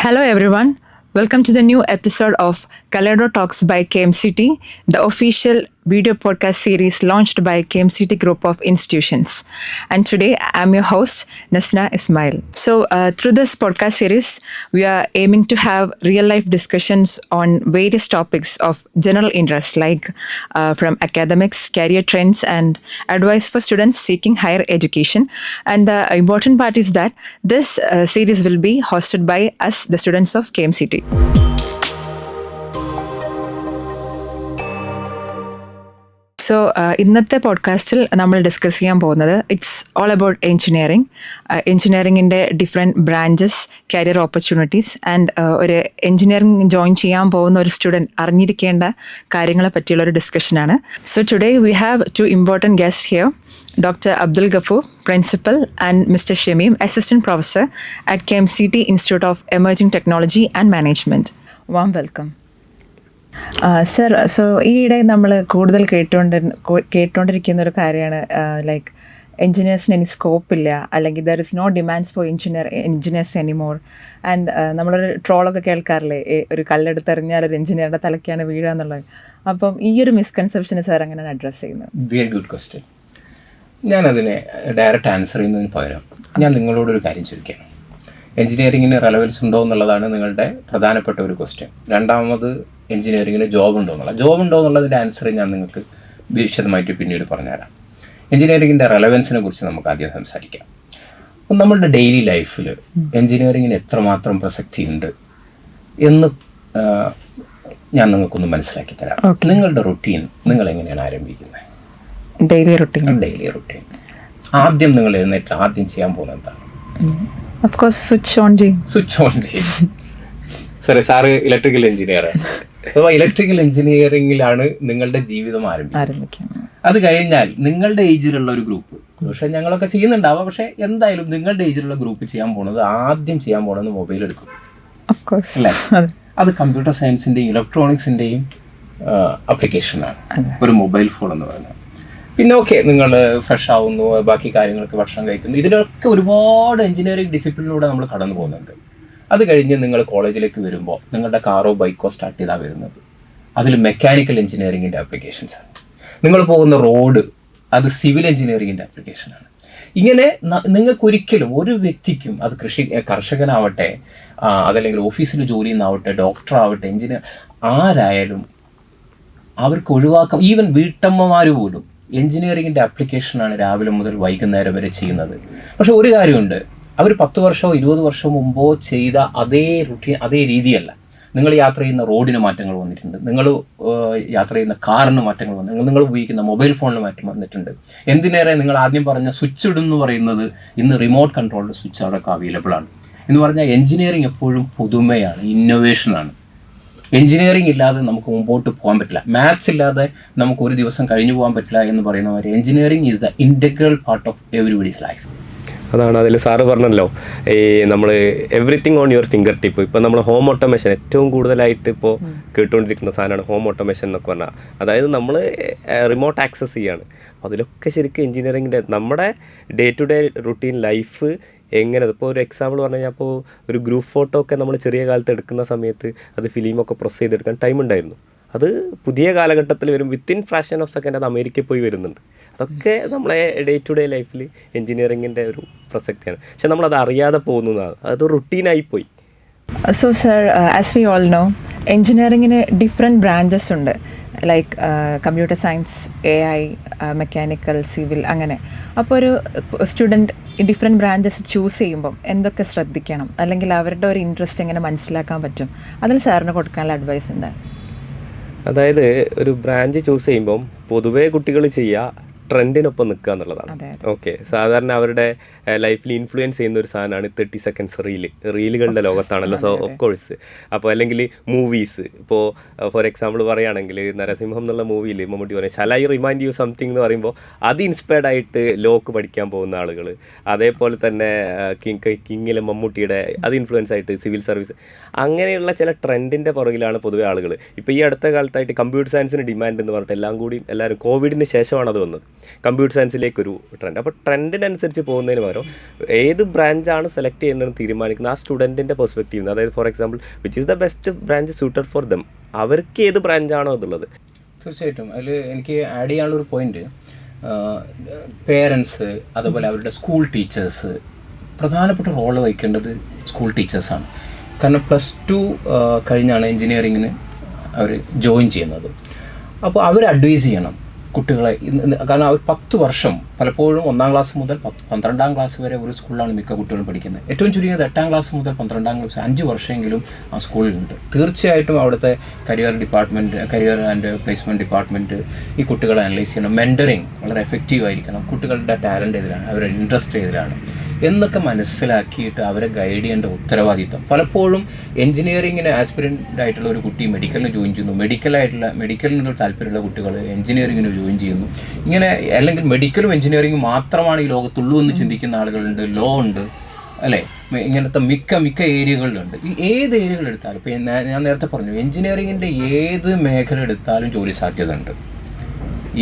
Hello, everyone. Welcome to the new episode of Kaleido Talks by KMCT, the official video podcast series launched by KMCT Group of Institutions. And today, I'm your host, Nasna Ismail. So, through this podcast series, we are aiming to have real-life discussions on various topics of general interest, like from academics, career trends, and advice for students seeking higher education. And the important part is that this series will be hosted by us, the students of KMCT. So ഇന്നത്തെ പോഡ്കാസ്റ്റിൽ നമ്മൾ discuss ചെയ്യാൻ പോകുന്നത് it's all about എഞ്ചിനീയറിങ്ങിൻ്റെ different branches, career opportunities and ഒരു engineering join ചെയ്യാൻ പോകുന്ന ഒരു സ്റ്റുഡൻറ്റ് അറിഞ്ഞിരിക്കേണ്ട കാര്യങ്ങളെ പറ്റിയുള്ള ഒരു ഡിസ്കഷനാണ്. So today we have two important guest here, Dr. Abdul Ghafoor, Principal, and Mr. Shamim, Assistant Professor at KMCT Institute of Emerging Technology and Management. Warm welcome. Sir, so ഈയിടെ നമ്മൾ കൂടുതൽ കേട്ടുകൊണ്ടിരിക്കുന്ന ഒരു കാര്യമാണ് ലൈക്ക് എൻജിനീയേഴ്സിന് ഇനി സ്കോപ്പില്ല, അല്ലെങ്കിൽ there is no demands for engineers anymore. And നമ്മളൊരു ട്രോളൊക്കെ കേൾക്കാറില്ലേ, ഒരു കല്ലെടുത്തെറിഞ്ഞാൽ ഒരു എൻജിനീയറുടെ തലയ്ക്കാണ് വീഴുക എന്നുള്ളത്. അപ്പം ഈ ഒരു മിസ്കൺസെപ്ഷന് സാർ എങ്ങനെയാണ് അഡ്രസ്സ് ചെയ്യുന്നത്? Very good question. ഞാനതിനെ ഡയറക്റ്റ് ആൻസർ ചെയ്യുന്നതിന് പകരം ഞാൻ നിങ്ങളോടൊരു കാര്യം ചോദിക്കാം. എൻജിനീയറിങ്ങിന് റെലവൻസ് ഉണ്ടോ എന്നുള്ളതാണ് നിങ്ങളുടെ പ്രധാനപ്പെട്ട ഒരു ക്വസ്റ്റ്യൻ. രണ്ടാമത് എൻജിനീയറിങ്ങിന് ജോബ് ഉണ്ടോ എന്നുള്ളതിൻ്റെ ആൻസർ ഞാൻ നിങ്ങൾക്ക് വിശദമായിട്ട് പിന്നീട് പറഞ്ഞുതരാം. എൻജിനീയറിങ്ങിൻ്റെ റെലവൻസിനെ കുറിച്ച് നമുക്ക് ആദ്യം സംസാരിക്കാം. അപ്പം നമ്മളുടെ ഡെയിലി ലൈഫിൽ എൻജിനീയറിങ്ങിന് എത്രമാത്രം പ്രസക്തി ഉണ്ട് എന്ന് ഞാൻ നിങ്ങൾക്കൊന്ന് മനസ്സിലാക്കി തരാം. നിങ്ങളുടെ റുട്ടീൻ നിങ്ങൾ എങ്ങനെയാണ് ആരംഭിക്കുന്നത്? ഡെയിലി റുട്ടീൻ ആദ്യം നിങ്ങൾ എഴുന്നേറ്റ് ആദ്യം ചെയ്യാൻ പോകുന്നത് എന്താണ്? ഓഫ് കോഴ്സ് സ്വിച്ച് ഓൺ ചെയ്യും. സാറ് ഇലക്ട്രിക്കൽ എഞ്ചിനീയറാണ്. അപ്പോൾ ഇലക്ട്രിക്കൽ എഞ്ചിനീയറിംഗിലാണ് നിങ്ങളുടെ ജീവിതം ആരംഭിക്കുന്നത്. അത് കഴിഞ്ഞാൽ നിങ്ങളുടെ ഏജിലുള്ള ഒരു ഗ്രൂപ്പ്, പക്ഷേ ഞങ്ങളൊക്കെ ചെയ്യുന്നുണ്ടാവാം, പക്ഷേ എന്തായാലും നിങ്ങളുടെ ഏജിലുള്ള ഗ്രൂപ്പ് ആദ്യം ചെയ്യാൻ പോകുന്നത് മൊബൈൽ എടുക്കും. അല്ലേ? അത് കമ്പ്യൂട്ടർ സയൻസിൻ്റെയും ഇലക്ട്രോണിക്സിൻ്റെയും ആപ്ലിക്കേഷനാണ് ഒരു മൊബൈൽ ഫോൺ എന്ന് പറയുന്നത്. പിന്നെ ഓക്കെ, നിങ്ങൾ ഫ്രഷ് ആവുന്നു, ബാക്കി കാര്യങ്ങൾക്ക് ഭക്ഷണം കഴിക്കുന്നു, ഇതിലൊക്കെ ഒരുപാട് എഞ്ചിനീയറിംഗ് ഡിസിപ്ലിനിലൂടെ നമ്മൾ കടന്നു പോകുന്നുണ്ട്. അത് കഴിഞ്ഞ് നിങ്ങൾ കോളേജിലേക്ക് വരുമ്പോൾ നിങ്ങളുടെ കാറോ ബൈക്കോ സ്റ്റാർട്ട് ചെയ്താൽ വരുന്നത് അതിൽ മെക്കാനിക്കൽ എഞ്ചിനീയറിങ്ങിൻ്റെ ആപ്ലിക്കേഷൻസാണ്. നിങ്ങൾ പോകുന്ന റോഡ് അത് സിവിൽ എഞ്ചിനീയറിങ്ങിൻ്റെ ആപ്ലിക്കേഷനാണ്. ഇങ്ങനെ നിങ്ങൾക്കൊരിക്കലും ഒരു വ്യക്തിക്കും, അത് കർഷകനാവട്ടെ, അതല്ലെങ്കിൽ ഓഫീസിൽ ജോലി ചെയ്യുന്നാവട്ടെ, ഡോക്ടർ ആവട്ടെ, എഞ്ചിനീയർ ആരായാലും അവർക്ക് ഒഴിവാക്കാം. ഈവൻ വീട്ടമ്മമാർ പോലും എഞ്ചിനീയറിങ്ങിൻ്റെ ആപ്ലിക്കേഷനാണ് രാവിലെ മുതൽ വൈകുന്നേരം വരെ ചെയ്യുന്നത്. പക്ഷെ ഒരു കാര്യമുണ്ട്, അവർ 10 വർഷമോ 20 വർഷമോ മുമ്പോ ചെയ്ത അതേ റുട്ടീൻ, അതേ രീതിയല്ല. നിങ്ങൾ യാത്ര ചെയ്യുന്ന റോഡിന് മാറ്റങ്ങൾ വന്നിട്ടുണ്ട്, നിങ്ങൾ യാത്ര ചെയ്യുന്ന കാറിന് മാറ്റങ്ങൾ വന്നിട്ടുണ്ട്, നിങ്ങൾ ഉപയോഗിക്കുന്ന മൊബൈൽ ഫോണിന് മാറ്റം വന്നിട്ടുണ്ട്. എന്തിനേറെ നിങ്ങൾ ആദ്യം പറഞ്ഞ സ്വിച്ച് ഇടുന്നു പറയുന്നത് ഇന്ന് റിമോട്ട് കൺട്രോൾഡ് സ്വിച്ച് അവിടെയൊക്കെ അവൈലബിൾ ആണ്. എന്ന് പറഞ്ഞാൽ എഞ്ചിനീയറിംഗ് എപ്പോഴും പുതുമയാണ്, ഇന്നോവേഷനാണ്. എഞ്ചിനീയറിംഗ് ഇല്ലാതെ നമുക്ക് മുമ്പോട്ട് പോകാൻ പറ്റില്ല, മാത്സ് ഇല്ലാതെ നമുക്ക് ഒരു ദിവസം കഴിഞ്ഞു പോകാൻ പറ്റില്ല എന്ന് പറയുന്ന പോലെ engineering is the integral part of everybody's life. അതാണ് അതിൽ സാറ് പറഞ്ഞല്ലോ, ഈ നമ്മൾ everything on your finger tip. ഇപ്പം നമ്മൾ ഹോം ഓട്ടോമേഷൻ ഏറ്റവും കൂടുതലായിട്ട് ഇപ്പോൾ കേട്ടുകൊണ്ടിരിക്കുന്ന സാധനമാണ് ഹോം ഓട്ടോമേഷൻ എന്നൊക്കെ പറഞ്ഞാൽ. അതായത് നമ്മൾ റിമോട്ട് ആക്സസ് ചെയ്യാണ്. അതിലൊക്കെ ശരിക്കും എഞ്ചിനീയറിങ്ങിൻ്റെ നമ്മുടെ day to day routine life എങ്ങനെ, ഇപ്പോൾ ഒരു എക്സാമ്പിൾ പറഞ്ഞു കഴിഞ്ഞാൽ, അപ്പോൾ ഒരു ഗ്രൂപ്പ് ഫോട്ടോ ഒക്കെ നമ്മൾ ചെറിയ കാലത്ത് എടുക്കുന്ന സമയത്ത് അത് ഫിലിമൊക്കെ പ്രൊസസ് ചെയ്തെടുക്കാൻ ടൈം ഉണ്ടായിരുന്നു. അത് പുതിയ കാലഘട്ടത്തിൽ വരും, വിത്തിൻ ഫ്രാക്ഷൻ ഓഫ് സെക്കൻഡ് അത് അമേരിക്കയിൽ പോയി വരുന്നുണ്ട്. അതൊക്കെ നമ്മളെ ഡേ ടു ഡേ ലൈഫിൽ എഞ്ചിനീയറിങ്ങിൻ്റെ ഒരു പ്രസക്തിയാണ്. പക്ഷെ നമ്മളത് അറിയാതെ പോകുന്നതാണ്, അത് റുട്ടീനായിപ്പോയി. So sir, as we all know, എഞ്ചിനീയറിങ്ങിന് ഡിഫറെൻറ്റ് ബ്രാഞ്ചസ് ഉണ്ട്, like computer science, AI, mechanical, civil, അങ്ങനെ. അപ്പോൾ ഒരു സ്റ്റുഡൻറ്റ് ഡിഫറെൻറ്റ് ബ്രാഞ്ചസ് ചൂസ് ചെയ്യുമ്പം എന്തൊക്കെ ശ്രദ്ധിക്കണം, അല്ലെങ്കിൽ അവരുടെ ഒരു ഇൻട്രസ്റ്റ് എങ്ങനെ മനസ്സിലാക്കാൻ പറ്റും, അതിൽ സാറിന് കൊടുക്കാനുള്ള അഡ്വൈസ് എന്താണ്? അതായത് ഒരു ബ്രാഞ്ച് ചൂസ് ചെയ്യുമ്പം പൊതുവേ കുട്ടികൾ ചെയ്യുക ട്രെൻഡിനൊപ്പം നിൽക്കുക എന്നുള്ളതാണ്. ഓക്കെ, സാധാരണ അവരുടെ ലൈഫിൽ ഇൻഫ്ലുവൻസ് ചെയ്യുന്ന ഒരു സാധനമാണ് 30 സെക്കൻഡ്സ് റീലുകളുടെ ലോകത്താണല്ലോ. സോ ഓഫ് കോഴ്സ് അപ്പോൾ അല്ലെങ്കിൽ മൂവീസ്, ഇപ്പോൾ ഫോർ എക്സാമ്പിൾ പറയുകയാണെങ്കിൽ നരസിംഹം എന്നുള്ള മൂവിയിൽ മമ്മൂട്ടി പറയും shall I remind you something എന്ന് പറയുമ്പോൾ അത് ഇൻസ്പയർഡ് ആയിട്ട് ലോക്ക് പഠിക്കാൻ പോകുന്ന ആളുകൾ. അതേപോലെ തന്നെ കിങ്ങിലെ മമ്മൂട്ടിയുടെ അത് ഇൻഫ്ലുവൻസ് ആയിട്ട് സിവിൽ സർവീസ്, അങ്ങനെയുള്ള ചില ട്രെൻഡിൻ്റെ പുറകിലാണ് പൊതുവെ ആളുകൾ. ഇപ്പോൾ ഈ അടുത്ത കാലത്തായിട്ട് കമ്പ്യൂട്ടർ സയൻസിന് ഡിമാൻഡ് എന്ന് പറഞ്ഞിട്ട് എല്ലാവരും കോവിഡിന് ശേഷമാണ് അത് വന്നത്. കമ്പ്യൂട്ടർ സയൻസിലേക്കൊരു ട്രെൻഡ്. അപ്പോൾ ട്രെൻഡിനനുസരിച്ച് പോകുന്നതിന് പകരം ഏത് ബ്രാഞ്ചാണ് സെലക്ട് ചെയ്യുന്നതെന്ന് തീരുമാനിക്കുന്നത് ആ സ്റ്റുഡൻറ്റിൻ്റെ പെർസ്പെക്റ്റീവ് നിന്ന്. അതായത് for example which is the best branch suited for them, അവർക്ക് ഏത് ബ്രാഞ്ചാണോ അതുള്ളത്. തീർച്ചയായിട്ടും അതിൽ എനിക്ക് ആഡ് ചെയ്യാനുള്ളൊരു പോയിന്റ്, പേരൻസ് അതുപോലെ അവരുടെ സ്കൂൾ ടീച്ചേഴ്സ് പ്രധാനപ്പെട്ട റോള് വഹിക്കേണ്ടത് സ്കൂൾ ടീച്ചേഴ്സാണ്. കാരണം +2 കഴിഞ്ഞാണ് എൻജിനീയറിങ്ങിന് അവർ ജോയിൻ ചെയ്യുന്നത്. അപ്പോൾ അവർ അഡ്വൈസ് ചെയ്യണം കുട്ടികളെ. കാരണം അവർ 10 വർഷം പലപ്പോഴും 1ാം ക്ലാസ് മുതൽ 12ാം ക്ലാസ് വരെ ഒരു സ്കൂളിലാണ് മിക്ക കുട്ടികളും പഠിക്കുന്നത്. ഏറ്റവും ചുരുങ്ങിയത് 8ാം ക്ലാസ് മുതൽ 12ാം ക്ലാസ് 5 വർഷമെങ്കിലും ആ സ്കൂളിലുണ്ട്. തീർച്ചയായിട്ടും അവിടുത്തെ കരിയർ ആൻഡ് പ്ലേസ്മെൻറ്റ് ഡിപ്പാർട്ട്മെൻറ്റ് ഈ കുട്ടികളെ അനലൈസ് ചെയ്യണം. മെൻറ്ററിങ് വളരെ എഫക്റ്റീവ് ആയിരിക്കണം. കുട്ടികളുടെ ടാലൻറ്റ് ഏതിലാണ്, അവരുടെ ഇൻട്രസ്റ്റ് ഏതിലാണ് എന്നൊക്കെ മനസ്സിലാക്കിയിട്ട് അവരെ ഗൈഡ് ചെയ്യേണ്ട ഉത്തരവാദിത്വം. പലപ്പോഴും എൻജിനീയറിങ്ങിന് ആസ്പിരൻ്റ് ആയിട്ടുള്ള ഒരു കുട്ടി മെഡിക്കലിന് ജോയിൻ ചെയ്യുന്നു, മെഡിക്കലിനൊരു താല്പര്യമുള്ള കുട്ടികൾ എൻജിനീയറിങ്ങിന് ജോയിൻ ചെയ്യുന്നു. ഇങ്ങനെ അല്ലെങ്കിൽ മെഡിക്കലും എൻജിനീയറിംഗും മാത്രമാണ് ഈ ലോകത്തുള്ളൂ എന്ന് ചിന്തിക്കുന്ന ആളുകളുണ്ട്. ലോ ഉണ്ട്, അല്ലേ? ഇങ്ങനത്തെ മിക്ക ഏരിയകളിലുണ്ട്. ഈ ഏത് ഏരിയകൾ എടുത്താലും, ഇപ്പോൾ ഞാൻ നേരത്തെ പറഞ്ഞു, എൻജിനീയറിങ്ങിൻ്റെ ഏത് മേഖല എടുത്താലും ജോലി സാധ്യത ഉണ്ട്.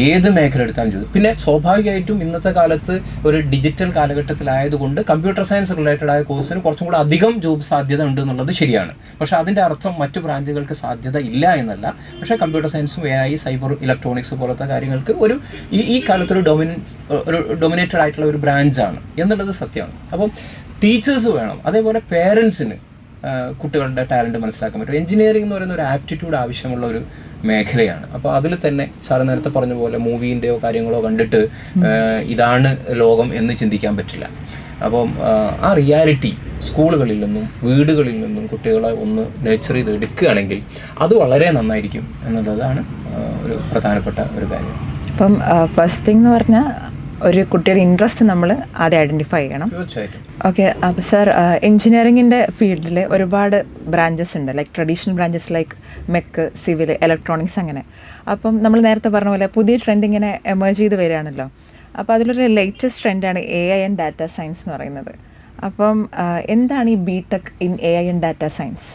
ഏത് മേഖല എടുത്താലും ജോലി. പിന്നെ സ്വാഭാവികമായിട്ടും ഇന്നത്തെ കാലത്ത് ഒരു ഡിജിറ്റൽ കാലഘട്ടത്തിലായതുകൊണ്ട് കമ്പ്യൂട്ടർ സയൻസ് റിലേറ്റഡ് ആയ കോഴ്സിന് കുറച്ചും കൂടെ അധികം ജോബ് സാധ്യത ഉണ്ട് എന്നുള്ളത് ശരിയാണ്. പക്ഷേ അതിൻ്റെ അർത്ഥം മറ്റു ബ്രാഞ്ചുകൾക്ക് സാധ്യത ഇല്ല എന്നല്ല. പക്ഷേ കമ്പ്യൂട്ടർ സയൻസും AI, സൈബർ ഇലക്ട്രോണിക്സ് പോലത്തെ കാര്യങ്ങൾക്ക് ഈ കാലത്തൊരു ഡൊമിനേറ്റഡ് ആയിട്ടുള്ള ഒരു ബ്രാഞ്ചാണ് എന്നുള്ളത് സത്യമാണ്. അപ്പം ടീച്ചേഴ്സ് വേണം. അതേപോലെ പേരൻസിന് കുട്ടികളുടെ ടാലൻറ്റ് മനസ്സിലാക്കാൻ പറ്റും. എൻജിനീയറിംഗ് എന്ന് പറയുന്ന ഒരു ആപ്റ്റിറ്റ്യൂഡ് ആവശ്യമുള്ള ഒരു മേഖലയാണ്. അപ്പോൾ അതിൽ തന്നെ സാറ് നേരത്തെ പറഞ്ഞ പോലെ മൂവീൻ്റെയോ കാര്യങ്ങളോ കണ്ടിട്ട് ഇതാണ് ലോകം എന്ന് ചിന്തിക്കാൻ പറ്റില്ല. അപ്പം ആ റിയാലിറ്റി സ്കൂളുകളിൽ നിന്നും വീടുകളിൽ നിന്നും കുട്ടികളെ ഒന്ന് നേച്ചർ ചെയ്ത് എടുക്കുകയാണെങ്കിൽ അത് വളരെ നന്നായിരിക്കും എന്നുള്ളതാണ് ഒരു പ്രധാനപ്പെട്ട ഒരു കാര്യം. അപ്പം ഫസ്റ്റ് തിങ് എന്ന് പറഞ്ഞാൽ ഒരു കുട്ടിയുടെ ഇൻട്രസ്റ്റ് നമ്മൾ ആദ്യം ഐഡൻറ്റിഫൈ ചെയ്യണം. തീർച്ചയായിട്ടും. ഓക്കെ. അപ്പോൾ സാർ, എൻജിനീയറിങ്ങിൻ്റെ ഫീൽഡിൽ ഒരുപാട് ബ്രാഞ്ചസ് ഉണ്ട്, like traditional branches like mech, civil, electronics, അങ്ങനെ. അപ്പം നമ്മൾ നേരത്തെ പറഞ്ഞ പോലെ പുതിയ ട്രെൻഡ് ഇങ്ങനെ എമേർജ് ചെയ്ത് വരികയാണല്ലോ. അപ്പോൾ അതിലൊരു ലേറ്റസ്റ്റ് ട്രെൻഡാണ് AI ആൻഡ് ഡാറ്റ സയൻസ് എന്ന് പറയുന്നത്. അപ്പം എന്താണ് ഈ BTech in AI and data science?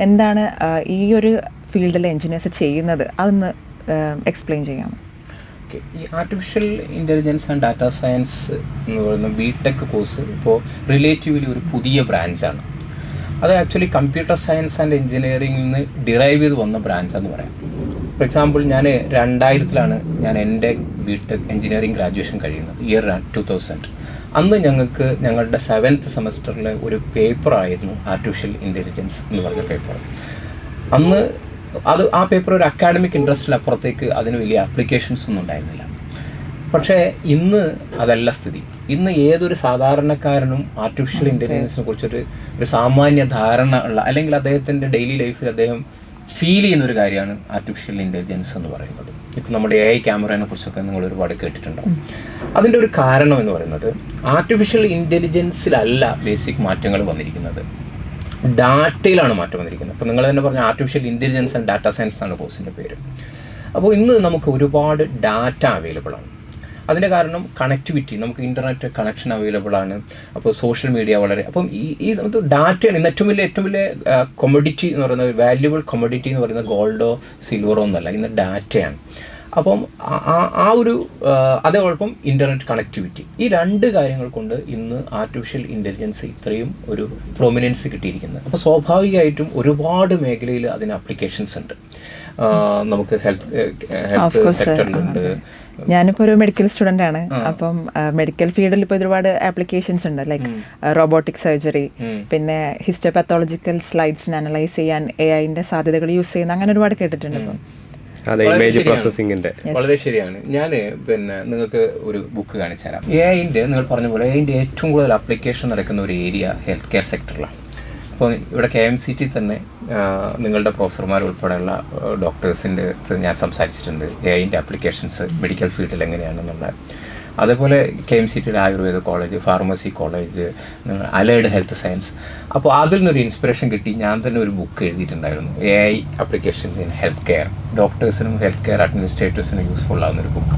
എന്താണ് ഈ ഒരു ഫീൽഡിലെ എൻജിനീയേഴ്സ് ചെയ്യുന്നത്? അതൊന്ന് എക്സ്പ്ലെയിൻ ചെയ്യാമോ? ഈ artificial intelligence and data science എന്ന് പറയുന്ന BTech കോഴ്സ് ഇപ്പോൾ റിലേറ്റീവ്ലി ഒരു പുതിയ ബ്രാഞ്ചാണ്. അത് ആക്ച്വലി കമ്പ്യൂട്ടർ സയൻസ് ആൻഡ് എൻജിനീയറിംഗിൽ നിന്ന് ഡിറൈവ് ചെയ്ത് വന്ന ബ്രാഞ്ചാന്ന് പറയാം. ഫോർ എക്സാമ്പിൾ, ഞാൻ 2000 ഞാൻ എൻ്റെ BTech എൻജിനീയറിംഗ് ഗ്രാജുവേഷൻ കഴിയുന്നത്, ഇയർ 2000. അന്ന് ഞങ്ങൾക്ക് ഞങ്ങളുടെ 7th സെമസ്റ്ററിലെ ഒരു പേപ്പറായിരുന്നു ആർട്ടിഫിഷ്യൽ ഇൻ്റലിജൻസ് എന്ന് പറഞ്ഞ പേപ്പർ. അന്ന് ആ പേപ്പർ ഒരു അക്കാഡമിക് ഇൻട്രസ്റ്റിലപ്പുറത്തേക്ക് അതിന് വലിയ ആപ്ലിക്കേഷൻസ് ഒന്നും ഉണ്ടായിരുന്നില്ല. പക്ഷേ ഇന്ന് അതല്ല സ്ഥിതി. ഇന്ന് ഏതൊരു സാധാരണക്കാരനും ആർട്ടിഫിഷ്യൽ ഇൻ്റലിജൻസിനെ കുറിച്ചൊരു സാമാന്യ ധാരണ ഉള്ള, അല്ലെങ്കിൽ അദ്ദേഹത്തിൻ്റെ ഡെയിലി ലൈഫിൽ അദ്ദേഹം ഫീൽ ചെയ്യുന്നൊരു കാര്യമാണ് ആർട്ടിഫിഷ്യൽ ഇൻ്റലിജൻസ് എന്ന് പറയുന്നത്. ഇപ്പം നമ്മുടെ AI ക്യാമറയെ കുറിച്ചൊക്കെ നിങ്ങൾ ഒരുപാട് കേട്ടിട്ടുണ്ടാവും. അതിൻ്റെ ഒരു കാരണം എന്ന് പറയുന്നത് ആർട്ടിഫിഷ്യൽ ഇൻ്റലിജൻസിലല്ല ബേസിക് മാറ്റങ്ങൾ വന്നിരിക്കുന്നത്, ഡാറ്റയിലാണ് മാറ്റം വന്നിരിക്കുന്നത്. അപ്പോൾ നിങ്ങൾ തന്നെ പറഞ്ഞ artificial intelligence and data science എന്നാണ് കോഴ്സിൻ്റെ പേര്. അപ്പോൾ ഇന്ന് നമുക്ക് ഒരുപാട് ഡാറ്റ അവൈലബിൾ ആണ്. അതിൻ്റെ കാരണം കണക്ടിവിറ്റി, നമുക്ക് ഇൻ്റർനെറ്റ് കണക്ഷൻ അവൈലബിൾ ആണ്. അപ്പോൾ സോഷ്യൽ മീഡിയ വളരെ, അപ്പം ഈ ഡാറ്റയാണ് ഇന്ന് ഏറ്റവും വലിയ കൊമോഡിറ്റി എന്ന് പറയുന്നത്, വാല്യുബിൾ കൊമോഡിറ്റി എന്ന് പറയുന്നത് ഗോൾഡോ സിൽവറോ ഒന്നല്ല, ഇന്ന് ഡാറ്റയാണ്. അപ്പം അതേ കുഴപ്പം ഇൻ്റർനെറ്റ് കണക്ടിവിറ്റി, ഈ 2 കാര്യങ്ങൾ കൊണ്ട് ഇന്ന് ആർട്ടിഫിഷ്യൽ ഇൻ്റലിജൻസ് ഇത്രയും ഒരു പ്രൊമിനൻസ് കിട്ടിയിരിക്കുന്നത്. അപ്പോൾ സ്വാഭാവികമായിട്ടും ഒരുപാട് മേഖലയിൽ അതിന് ആപ്ലിക്കേഷൻസ് ഉണ്ട്. നമുക്ക് ഹെൽത്ത് സെക്ടറിലുണ്ട്. ഞാനിപ്പോൾ ഒരു മെഡിക്കൽ സ്റ്റുഡൻ്റ് ആണ്. അപ്പം മെഡിക്കൽ ഫീൽഡിൽ ഇപ്പോൾ ഒരുപാട് ആപ്ലിക്കേഷൻസ് ഉണ്ട്, ലൈക്ക് റോബോട്ടിക് സർജറി, പിന്നെ ഹിസ്റ്റോപാത്തോളജിക്കൽ സ്ലൈഡ്സിന് അനലൈസ് ചെയ്യാൻ AI-ൻ്റെ സാധ്യതകൾ യൂസ് ചെയ്യുന്ന, അങ്ങനെ ഒരുപാട് കേട്ടിട്ടുണ്ട്. ഇപ്പം ഇമേജ് പ്രോസസ്സിങ്ങിന്റെ വളരെ ശരിയാണ്. ഞാൻ നിങ്ങൾക്ക് ഒരു ബുക്ക് കാണിച്ചു തരാം. AI-ൻ്റെ നിങ്ങൾ പറഞ്ഞ പോലെ AI-ൻ്റെ ഏറ്റവും കൂടുതൽ ആപ്ലിക്കേഷൻ നടക്കുന്ന ഒരു ഏരിയ ഹെൽത്ത് കെയർ സെക്ടറിലാണ്. അപ്പോൾ ഇവിടെ KMCT തന്നെ നിങ്ങളുടെ പ്രൊഫസർമാർ ഉൾപ്പെടെയുള്ള ഡോക്ടേഴ്സിൻ്റെ ഞാൻ സംസാരിച്ചിട്ടുണ്ട് AI-ൻ്റെ ആപ്ലിക്കേഷൻസ് മെഡിക്കൽ ഫീൽഡിൽ എങ്ങനെയാണെന്നുള്ള. അതേപോലെ KMCTയുടെ Ayurveda college, pharmacy college, allied health science. അപ്പോൾ അതിൽ നിന്നൊരു ഇൻസ്പിറേഷൻ കിട്ടി. ഞാൻ തന്നെ ഒരു ബുക്ക് എഴുതിയിട്ടുണ്ടായിരുന്നു, AI applications in health care, ഡോക്ടേഴ്സിനും ഹെൽത്ത് കെയർ അഡ്മിനിസ്ട്രേറ്റേഴ്സിനും യൂസ്ഫുൾ ആവുന്നൊരു ബുക്ക്.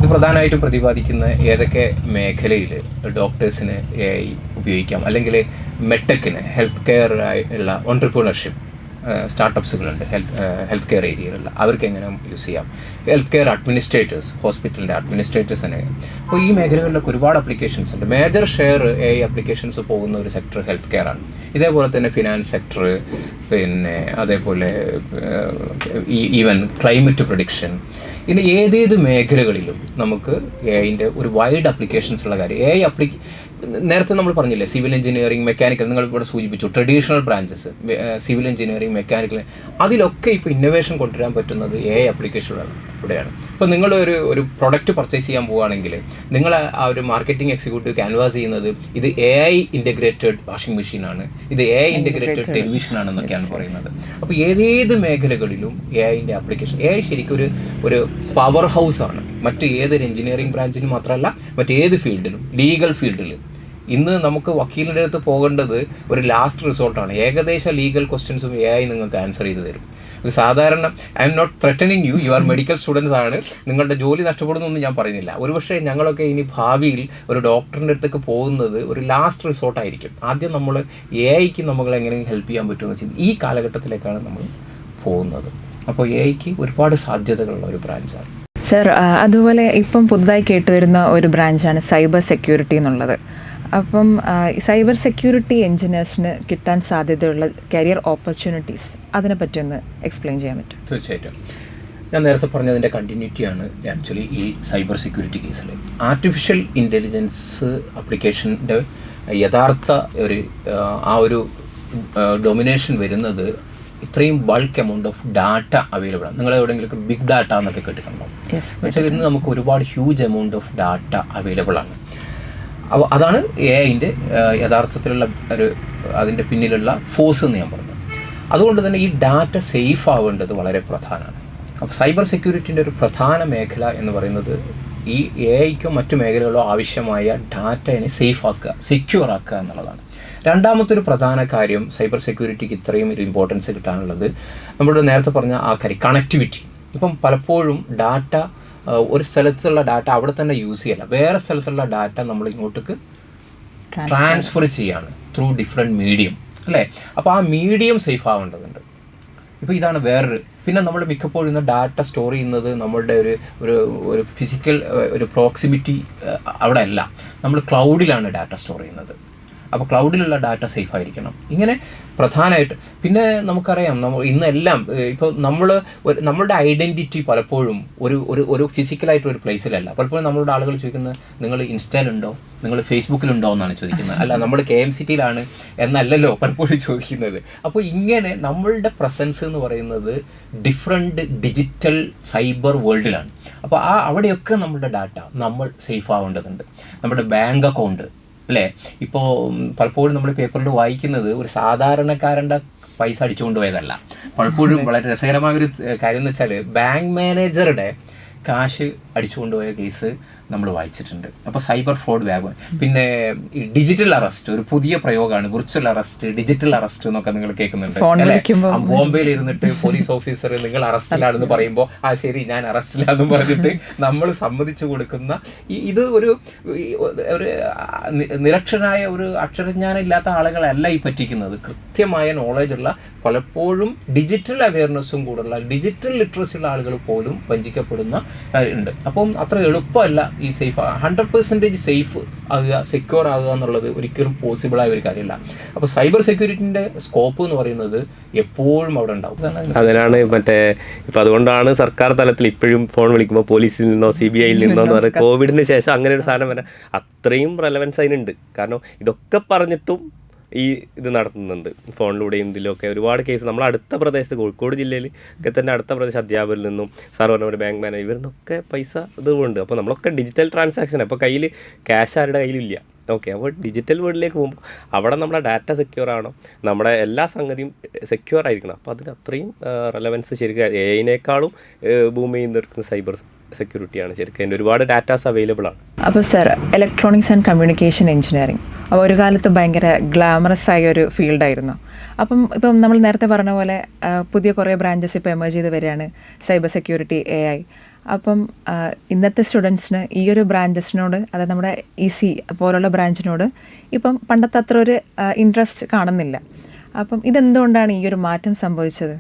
ഇത് പ്രധാനമായിട്ടും പ്രതിപാദിക്കുന്ന ഏതൊക്കെ മേഖലയിൽ ഡോക്ടേഴ്സിന് AI ഉപയോഗിക്കാം, അല്ലെങ്കിൽ മെഡ്ടെക്കിന് ഹെൽത്ത് കെയർ ആയുള്ള ഓൺട്രപ്രണർഷിപ്പ് സ്റ്റാർട്ടപ്സുകളുണ്ട് ഹെൽത്ത് കെയർ ഏരിയയിലുള്ള, അവർക്ക് എങ്ങനെ യൂസ് ചെയ്യാം, ഹെൽത്ത് കെയർ അഡ്മിനിസ്ട്രേറ്റേഴ്സ്, ഹോസ്പിറ്റലിൻ്റെ അഡ്മിനിസ്ട്രേറ്റേഴ്സിന്. അപ്പോൾ ഈ മേഖലകളിലൊക്കെ ഒരുപാട് അപ്ലിക്കേഷൻസ് ഉണ്ട്. മേജർ ഷെയർ അപ്ലിക്കേഷൻസ് പോകുന്ന ഒരു സെക്ടർ ഹെൽത്ത് കെയർ ആണ്. ഇതേപോലെ തന്നെ ഫിനാൻസ് സെക്ടർ, പിന്നെ അതേപോലെ ഈവൻ ക്ലൈമറ്റ് പ്രഡിക്ഷൻ, ഇനി ഏതേത് മേഖലകളിലും നമുക്ക് എഐൻ്റെ ഒരു വൈഡ് അപ്ലിക്കേഷൻസ് ഉള്ള കാര്യം. നേരത്തെ നമ്മൾ പറഞ്ഞില്ലേ, സിവിൽ എഞ്ചിനീയറിംഗ്, മെക്കാനിക്കൽ, നിങ്ങൾ ഇവിടെ സൂചിപ്പിച്ചു traditional branches, civil engineering, mechanical, അതിലൊക്കെ ഇപ്പോൾ ഇന്നോവേഷൻ കൊണ്ടുവരാൻ പറ്റുന്നത് എഐ അപ്ലിക്കേഷനുകളാണ് ഇവിടെയാണ്. ഇപ്പോൾ നിങ്ങൾ ഒരു പ്രൊഡക്റ്റ് പർച്ചേസ് ചെയ്യാൻ പോവുകയാണെങ്കിൽ നിങ്ങൾ ആ ഒരു മാർക്കറ്റിംഗ് എക്സിക്യൂട്ടീവ് ക്യാൻവാസ് ചെയ്യുന്നത് ഇത് AI ഇൻ്റഗ്രേറ്റഡ് വാഷിംഗ് മെഷീനാണ്, ഇത് AI ഇൻ്റഗ്രേറ്റഡ് ടെലിവിഷൻ ആണെന്നൊക്കെയാണ് പറയുന്നത്. അപ്പോൾ ഏതേത് മേഖലകളിലും എഐൻ്റെ ആപ്ലിക്കേഷൻ, AI ശരിക്കും ഒരു പവർ ഹൗസാണ്. മറ്റ് ഏതൊരു എഞ്ചിനീയറിംഗ് ബ്രാഞ്ചിനും മാത്രമല്ല, മറ്റേത് ഫീൽഡിലും, ലീഗൽ ഫീൽഡിൽ ഇന്ന് നമുക്ക് വക്കീലിൻ്റെ അടുത്ത് പോകേണ്ടത് ഒരു ലാസ്റ്റ് റിസോർട്ടാണ്. ഏകദേശം ലീഗൽ ക്വസ്റ്റ്യൻസും AI നിങ്ങൾക്ക് ആൻസർ ചെയ്ത് തരും. ഒരു സാധാരണ, I'm not threatening you, you are medical students ആണ്, നിങ്ങളുടെ ജോലി നഷ്ടപ്പെടുന്നൊന്നും ഞാൻ പറയുന്നില്ല. ഒരുപക്ഷെ ഞങ്ങളൊക്കെ ഇനി ഭാവിയിൽ ഒരു ഡോക്ടറിൻ്റെ അടുത്തേക്ക് പോകുന്നത് ഒരു ലാസ്റ്റ് റിസോർട്ടായിരിക്കും. ആദ്യം നമ്മൾ AIക്ക് നമ്മൾ എങ്ങനെയെങ്കിലും ഹെൽപ്പ് ചെയ്യാൻ പറ്റുമെന്ന് വെച്ചാൽ ഈ കാലഘട്ടത്തിലേക്കാണ് നമ്മൾ പോകുന്നത്. അപ്പോൾ AIക്ക് ഒരുപാട് സാധ്യതകളുള്ള ഒരു ബ്രാഞ്ചാണ്. സർ, അതുപോലെ ഇപ്പം പുതുതായി കേട്ടുവരുന്ന ഒരു ബ്രാഞ്ചാണ് സൈബർ സെക്യൂരിറ്റി എന്നുള്ളത്. അപ്പം സൈബർ സെക്യൂരിറ്റി എഞ്ചിനീയേഴ്സിന് കിട്ടാൻ സാധ്യതയുള്ള കരിയർ ഓപ്പർച്യൂണിറ്റീസ്, അതിനെപ്പറ്റി ഒന്ന് എക്സ്പ്ലെയിൻ ചെയ്യാൻ പറ്റും? തീർച്ചയായിട്ടും. ഞാൻ നേരത്തെ പറഞ്ഞതിൻ്റെ കണ്ടിന്യൂറ്റിയാണ് ആക്ച്വലി ഈ സൈബർ സെക്യൂരിറ്റി കേസിൽ. ആർട്ടിഫിഷ്യൽ ഇൻ്റലിജൻസ് ആപ്ലിക്കേഷൻ്റെ യഥാർത്ഥ ഒരു ഡൊമിനേഷൻ വരുന്നത് ഇത്രയും bulk amount of data available ആണ്. നിങ്ങൾ എവിടെയെങ്കിലും ബിഗ് ഡാറ്റ എന്നൊക്കെ കേട്ടിട്ടുണ്ടാവും. പക്ഷേ ഇന്ന് നമുക്ക് ഒരുപാട് huge amount of data available ആണ്. അപ്പോൾ അതാണ് എഐൻ്റെ യഥാർത്ഥത്തിലുള്ള അതിൻ്റെ പിന്നിലുള്ള ഫോഴ്സ് എന്ന് ഞാൻ പറഞ്ഞു. അതുകൊണ്ട് തന്നെ ഈ ഡാറ്റ സേഫ് ആവേണ്ടത് വളരെ പ്രധാനമാണ്. അപ്പോൾ സൈബർ സെക്യൂരിറ്റിൻ്റെ ഒരു പ്രധാന മേഖല എന്ന് പറയുന്നത് ഈ എഐക്കോ മറ്റു മേഖലകളോ ആവശ്യമായ ഡാറ്റയെ സേഫ് ആക്കുക, സെക്യൂർ ആക്കുക എന്നുള്ളതാണ്. രണ്ടാമത്തെ ഒരു പ്രധാന കാര്യം സൈബർ സെക്യൂരിറ്റിക്ക് ഇത്രയും ഒരു ഇമ്പോർട്ടൻസ് കിട്ടാനുള്ളത് നമ്മൾ നേരത്തെ പറഞ്ഞ ആ കാര്യം കണക്ടിവിറ്റി. ഇപ്പം പലപ്പോഴും ഡാറ്റ ഒരു സ്ഥലത്തുള്ള ഡാറ്റ അവിടെ തന്നെ യൂസ് ചെയ്യല്ല, വേറെ സ്ഥലത്തുള്ള ഡാറ്റ നമ്മൾ ഇങ്ങോട്ടേക്ക് ട്രാൻസ്ഫർ ചെയ്യാണ് ത്രൂ ഡിഫറെൻറ്റ് മീഡിയം, അല്ലേ? അപ്പോൾ ആ മീഡിയം സേഫ് ആവേണ്ടതുണ്ട്. ഇപ്പോൾ ഇതാണ് വേറൊരു. പിന്നെ നമ്മൾ മിക്കപ്പോഴും ഇന്ന് ഡാറ്റ സ്റ്റോർ ചെയ്യുന്നത് നമ്മളുടെ ഒരു ഫിസിക്കൽ ഒരു പ്രോക്സിമിറ്റി അവിടെ അല്ല, നമ്മൾ ക്ലൗഡിലാണ് ഡാറ്റ സ്റ്റോർ ചെയ്യുന്നത്. അപ്പോൾ ക്ലൗഡിലുള്ള ഡാറ്റ സേഫ് ആയിരിക്കണം. ഇങ്ങനെ പ്രധാനമായിട്ട് പിന്നെ നമുക്കറിയാം ഇന്നെല്ലാം ഇപ്പോൾ നമ്മളുടെ ഐഡൻറ്റിറ്റി പലപ്പോഴും ഒരു ഫിസിക്കലായിട്ടൊരു പ്ലേസിലല്ല. പലപ്പോഴും നമ്മളുടെ ആളുകൾ ചോദിക്കുന്നത് നിങ്ങൾ ഇൻസ്റ്റയിലുണ്ടോ, നിങ്ങൾ ഫേസ്ബുക്കിലുണ്ടോ എന്നാണ് ചോദിക്കുന്നത്. അല്ല, നമ്മൾ KMCTയിലാണ് എന്നല്ലല്ലോ പലപ്പോഴും ചോദിക്കുന്നത്. അപ്പോൾ ഇങ്ങനെ നമ്മളുടെ പ്രസൻസ് എന്ന് പറയുന്നത് ഡിഫറെൻറ്റ് ഡിജിറ്റൽ സൈബർ വേൾഡിലാണ്. അപ്പോൾ അവിടെയൊക്കെ നമ്മളുടെ ഡാറ്റ നമ്മൾ സേഫ് ആവേണ്ടതുണ്ട്. നമ്മുടെ ബാങ്ക് അക്കൗണ്ട്, അല്ലേ? ഇപ്പോൾ പലപ്പോഴും നമ്മൾ പേപ്പറിൽ വായിക്കുന്നത് ഒരു സാധാരണക്കാരൻ്റെ പൈസ അടിച്ചുകൊണ്ട് പോയതല്ല. പലപ്പോഴും വളരെ രസകരമായൊരു കാര്യം എന്ന് വെച്ചാൽ ബാങ്ക് മാനേജറുടെ കാശ് അടിച്ചുകൊണ്ടുപോയ കേസ് നമ്മൾ വായിച്ചിട്ടുണ്ട്. അപ്പോൾ സൈബർ ഫ്രോഡ് വ്യാപകം. പിന്നെ ഈ ഡിജിറ്റൽ അറസ്റ്റ് ഒരു പുതിയ പ്രയോഗമാണ്, വിർച്വൽ അറസ്റ്റ്, ഡിജിറ്റൽ അറസ്റ്റ് എന്നൊക്കെ നിങ്ങൾ കേൾക്കുന്നുണ്ട്. ബോംബെയിൽ ഇരുന്നിട്ട് പോലീസ് ഓഫീസർ നിങ്ങൾ അറസ്റ്റിലാണെന്ന് പറയുമ്പോൾ ശരി ഞാൻ അറസ്റ്റിലാണെന്ന് പറഞ്ഞിട്ട് നമ്മൾ സമ്മതിച്ചു കൊടുക്കുന്ന ഇത് ഒരു നിരക്ഷരായ ഒരു അക്ഷരജ്ഞാനം ഇല്ലാത്ത ആളുകളല്ല ഈ പറ്റിക്കുന്നത്. കൃത്യമായ നോളജുള്ള, പലപ്പോഴും ഡിജിറ്റൽ അവയർനെസ്സും കൂടുള്ള, ഡിജിറ്റൽ ലിറ്ററസി ഉള്ള ആളുകൾ പോലും വഞ്ചിക്കപ്പെടുന്ന ഉണ്ട്. അപ്പം അത്ര എളുപ്പമല്ല ഈ സേഫ് 100% സേഫ് ആകുക, സെക്യൂർ ആകുക എന്നുള്ളത് ഒരിക്കലും പോസിബിളായ ഒരു കാര്യമല്ല. അപ്പോൾ സൈബർ സെക്യൂരിറ്റിൻ്റെ സ്കോപ്പ് എന്ന് പറയുന്നത് എപ്പോഴും അവിടെ ഉണ്ടാവും. അതിനാണ് ഇപ്പം അതുകൊണ്ടാണ് സർക്കാർ തലത്തിൽ ഇപ്പോഴും ഫോൺ വിളിക്കുമ്പോൾ പോലീസിൽ നിന്നോ CBIയിൽ നിന്നോ എന്ന് പറയുന്നത്. കോവിഡിന് ശേഷം അങ്ങനെ ഒരു സാധനം വരാൻ അത്രയും റെലവൻസ് അതിനുണ്ട്. കാരണം ഇതൊക്കെ പറഞ്ഞിട്ടും ഇത് നടത്തുന്നുണ്ട് ഫോണിലൂടെയും ഇതിലൊക്കെ ഒരുപാട് കേസ്. നമ്മൾ അടുത്ത പ്രദേശത്ത് കോഴിക്കോട് ജില്ലയിൽ ഒക്കെ തന്നെ അടുത്ത പ്രദേശ അധ്യാപകരിൽ നിന്നും സാർ പറഞ്ഞ ഒരു ബാങ്ക് മാനേജർ ഇവരിന്നൊക്കെ പൈസ ഇതുകൊണ്ട്. അപ്പോൾ നമ്മളൊക്കെ ഡിജിറ്റൽ ട്രാൻസാക്ഷൻ, അപ്പോൾ കയ്യിൽ ക്യാഷ് ആരുടെ കയ്യിലില്ല. ഓക്കെ, അപ്പോൾ ഡിജിറ്റൽ വേൾഡിലേക്ക് പോകുമ്പോൾ അവിടെ നമ്മുടെ ഡാറ്റ സെക്യൂർ ആണോ, നമ്മുടെ എല്ലാ സംഗതിയും സെക്യൂർ ആയിരിക്കണം. അപ്പോൾ അതിന് അത്രയും റെലവൻസ് ശരിക്കും AIനേക്കാളും ബൂം ചെയ്യുന്ന സൈബർ സെക്യൂരിറ്റിയാണ്. ശരിക്കും അതിൻ്റെ ഒരുപാട് ഡാറ്റാസ് അവൈലബിൾ ആണ്. അപ്പോൾ sir, electronics and communication engineering അപ്പോൾ ഒരു കാലത്ത് ഭയങ്കര ഗ്ലാമറസ് ആയ ഒരു ഫീൽഡായിരുന്നു. ഇപ്പം നമ്മൾ നേരത്തെ പറഞ്ഞ പോലെ പുതിയ കുറേ ബ്രാഞ്ചസ് ഇപ്പോൾ എമേർജ് ചെയ്ത് വരികയാണ്, സൈബർ സെക്യൂരിറ്റി, AI. അപ്പം ഇന്നത്തെ സ്റ്റുഡൻസിന് ഈ ഒരു ബ്രാഞ്ചസിനോട്, അതായത് നമ്മുടെ EC പോലുള്ള ബ്രാഞ്ചിനോട് ഇപ്പം പണ്ടത്തെ അത്ര ഒരു ഇൻട്രസ്റ്റ് കാണുന്നില്ല. അപ്പം ഇതെന്തുകൊണ്ടാണ് ഈ ഒരു മാറ്റം സംഭവിച്ചത്?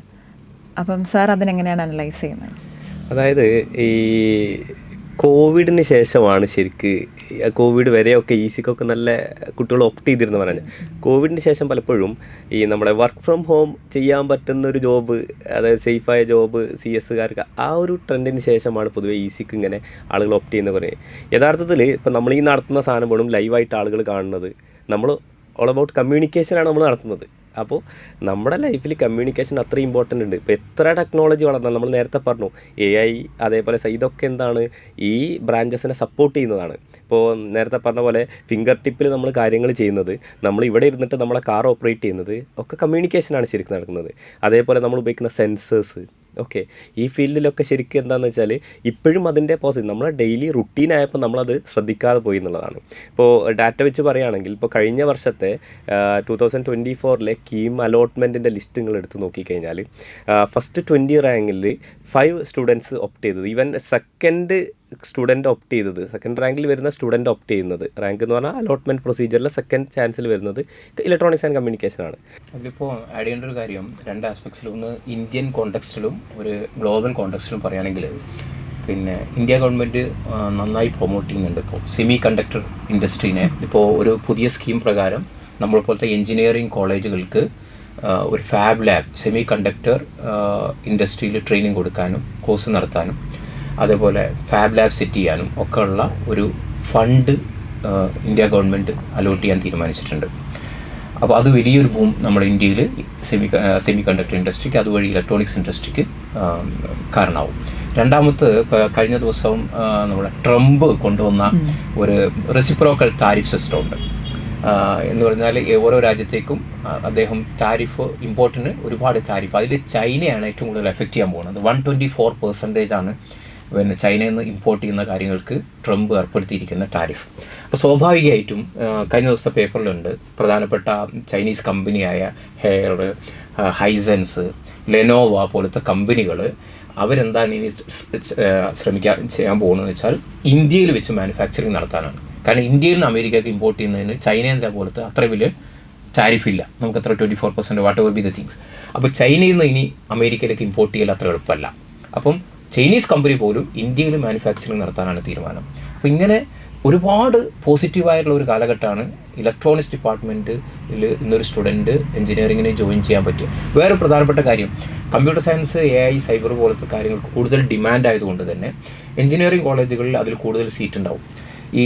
അപ്പം സാർ അതിനെങ്ങനെയാണ് അനലൈസ് ചെയ്യുന്നത്? അതായത് ഈ കോവിഡിന് ശേഷമാണ് ശരിക്ക്, കോവിഡ് വരെയൊക്കെ ഈസിക്കൊക്കെ നല്ല കുട്ടികൾ ഒപ്റ്റ് ചെയ്തിരുന്നു പറഞ്ഞാൽ, കോവിഡിന് ശേഷം പലപ്പോഴും ഈ നമ്മുടെ വർക്ക് ഫ്രം ഹോം ചെയ്യാൻ പറ്റുന്ന ഒരു ജോബ്, അതായത് സേഫായ ജോബ് CS-കാർക്ക്, ആ ഒരു ട്രെൻഡിന് ശേഷമാണ് പൊതുവെ ഈസിക്ക് ഇങ്ങനെ ആളുകൾ ഒപ്റ്റ് ചെയ്യുന്ന കുറേ. യഥാർത്ഥത്തിൽ ഇപ്പം നമ്മൾ ഈ നടത്തുന്ന സാധനം പോലും ലൈവായിട്ട് ആളുകൾ കാണുന്നത്, നമ്മൾ ഓൾ അബൌട്ട് കമ്മ്യൂണിക്കേഷനാണ് നമ്മൾ നടത്തുന്നത്. അപ്പോൾ നമ്മുടെ ലൈഫിൽ കമ്മ്യൂണിക്കേഷൻ അത്ര ഇമ്പോർട്ടൻ്റ് ഉണ്ട്. ഇപ്പോൾ എത്ര ടെക്നോളജി വളർന്നാൽ, നമ്മൾ നേരത്തെ പറഞ്ഞു AI, അതേപോലെ ഇതൊക്കെ എന്താണ്, ഈ ബ്രാഞ്ചസിനെ സപ്പോർട്ട് ചെയ്യുന്നതാണ്. ഇപ്പോൾ നേരത്തെ പറഞ്ഞ പോലെ ഫിംഗർ ടിപ്പിൽ നമ്മൾ കാര്യങ്ങൾ ചെയ്യുന്നത്, നമ്മൾ ഇവിടെ ഇരുന്നിട്ട് നമ്മളെ കാർ ഓപ്പറേറ്റ് ചെയ്യുന്നത് ഒക്കെ കമ്മ്യൂണിക്കേഷനാണ് ശരിക്കും നടക്കുന്നത്. അതേപോലെ നമ്മൾ ഉപയോഗിക്കുന്ന സെൻസേഴ്സ്, ഓക്കെ, ഈ ഫീൽഡിലൊക്കെ ശരിക്കും എന്താണെന്ന് വെച്ചാൽ ഇപ്പോഴും അതിൻ്റെ നമ്മളെ ഡെയിലി റുട്ടീനായപ്പോൾ നമ്മളത് ശ്രദ്ധിക്കാതെ പോയി എന്നുള്ളതാണ്. ഇപ്പോൾ ഡാറ്റ വെച്ച് പറയുകയാണെങ്കിൽ, ഇപ്പോൾ കഴിഞ്ഞ വർഷത്തെ 2024 കീം അലോട്ട്മെൻറ്റിൻ്റെ ലിസ്റ്റ് നിങ്ങൾ എടുത്ത് നോക്കിക്കഴിഞ്ഞാൽ, ഫസ്റ്റ് 20 റാങ്കിൽ 5 സ്റ്റുഡൻസ് ഒപ്റ്റ് ചെയ്തത്, ഈവൻ സെക്കൻഡ് സ്റ്റുഡൻറ്റ് ഒപ്റ്റ് ചെയ്തത്, സെക്കൻഡ് റാങ്കിൽ വരുന്ന സ്റ്റുഡൻറ്റ് ഒപ്റ്റ് ചെയ്യുന്നത്, റാങ്ക് എന്ന് പറഞ്ഞാൽ അലോട്ട്മെൻറ്റ് പ്രൊസീജിയറിൽ സെക്കൻഡ് ചാൻസിൽ വരുന്നത് ഇലക്ട്രോണിക്സ് ആൻഡ് കമ്മ്യൂണിക്കേഷനാണ്. അതിലിപ്പോൾ ആഡ് ചെയ്യേണ്ട ഒരു കാര്യം 2 ആസ്പെക്ട്സിലും, ഒന്ന് ഇന്ത്യൻ കോണ്ടെക്സ്റ്റിലും ഒരു ഗ്ലോബൽ കോണ്ടെക്സ്റ്റിലും പറയുകയാണെങ്കിൽ, പിന്നെ ഇന്ത്യ ഗവൺമെൻറ് നന്നായി പ്രൊമോട്ട് ചെയ്യുന്നുണ്ട് ഇപ്പോൾ സെമി കണ്ടക്ടർ ഇൻഡസ്ട്രീനെ. ഇപ്പോൾ ഒരു പുതിയ സ്കീം പ്രകാരം നമ്മളെപ്പോലത്തെ എഞ്ചിനീയറിംഗ് കോളേജുകൾക്ക് ഒരു ഫാബ് ലാബ്, സെമി കണ്ടക്ടർ ഇൻഡസ്ട്രിയിൽ ട്രെയിനിങ് കൊടുക്കാനും കോഴ്സ് നടത്താനും അതേപോലെ ഫാബ് ലാബ് സെറ്റ് ചെയ്യാനും ഒക്കെ ഉള്ള ഒരു ഫണ്ട് ഇന്ത്യ ഗവൺമെൻറ് അലോട്ട് ചെയ്യാൻ തീരുമാനിച്ചിട്ടുണ്ട്. അപ്പോൾ അത് വലിയൊരു ബൂം നമ്മുടെ ഇന്ത്യയിൽ സെമി കണ്ടക്ടർ ഇൻഡസ്ട്രിക്ക്, അതുവഴി ഇലക്ട്രോണിക്സ് ഇൻഡസ്ട്രിക്ക് കാരണമാവും. രണ്ടാമത്, കഴിഞ്ഞ ദിവസം നമ്മുടെ ട്രംപ് കൊണ്ടുവന്ന ഒരു റെസിപ്രോക്കൽ താരിഫ് സിസ്റ്റം ഉണ്ട്. എന്ന് പറഞ്ഞാൽ ഓരോ രാജ്യത്തേക്കും അദ്ദേഹം താരിഫ്, ഇമ്പോർട്ടിന് ഒരുപാട് താരിഫ്, അതിൽ ചൈനയാണ് ഏറ്റവും കൂടുതൽ എഫക്റ്റ് ചെയ്യാൻ പോകുന്നത്. 124% പിന്നെ ചൈനയിൽ നിന്ന് ഇമ്പോർട്ട് ചെയ്യുന്ന കാര്യങ്ങൾക്ക് ട്രംപ് ഏർപ്പെടുത്തിയിരിക്കുന്ന ടാരിഫ്. അപ്പോൾ സ്വാഭാവികമായിട്ടും കഴിഞ്ഞ ദിവസത്തെ പേപ്പറിലുണ്ട്, പ്രധാനപ്പെട്ട ചൈനീസ് കമ്പനിയായ ഹെയർ, ഹൈസൻസ്, ലെനോവ പോലത്തെ കമ്പനികൾ അവരെന്താണ് ഇനി ചെയ്യാൻ പോകുന്നതെന്ന് വെച്ചാൽ ഇന്ത്യയിൽ വെച്ച് മാനുഫാക്ചറിങ് നടത്താനാണ്. കാരണം ഇന്ത്യയിൽ നിന്ന് അമേരിക്കയ്ക്ക് ഇമ്പോർട്ട് ചെയ്യുന്നതിന് ചൈനേൻ്റെ പോലത്തെ അത്ര വലിയ ടാരിഫില്ല, നമുക്ക് അത്ര 24% what ever B the things. അപ്പോൾ ചൈനയിൽ നിന്ന് ഇനി അമേരിക്കയിലേക്ക് ഇമ്പോർട്ട് ചെയ്യൽ അത്ര എളുപ്പമല്ല. അപ്പം ചൈനീസ് കമ്പനി പോലും ഇന്ത്യയിൽ മാനുഫാക്ചറിങ് നടത്താനാണ് തീരുമാനം. അപ്പോൾ ഇങ്ങനെ ഒരുപാട് പോസിറ്റീവായിട്ടുള്ള ഒരു കാലഘട്ടമാണ് ഇലക്ട്രോണിക്സ് ഡിപ്പാർട്ട്മെൻറ്റിൽ ഇന്നൊരു സ്റ്റുഡൻറ്റ് എഞ്ചിനീയറിങ്ങിന് ജോയിൻ ചെയ്യാൻ പറ്റുക. വേറെ പ്രധാനപ്പെട്ട കാര്യം, കമ്പ്യൂട്ടർ സയൻസ്, AI, സൈബർ പോലത്തെ കാര്യങ്ങൾക്ക് കൂടുതൽ ഡിമാൻഡ് ആയതുകൊണ്ട് തന്നെ എഞ്ചിനീയറിംഗ് കോളേജുകളിൽ അതിൽ കൂടുതൽ സീറ്റ് ഉണ്ടാവും. ഈ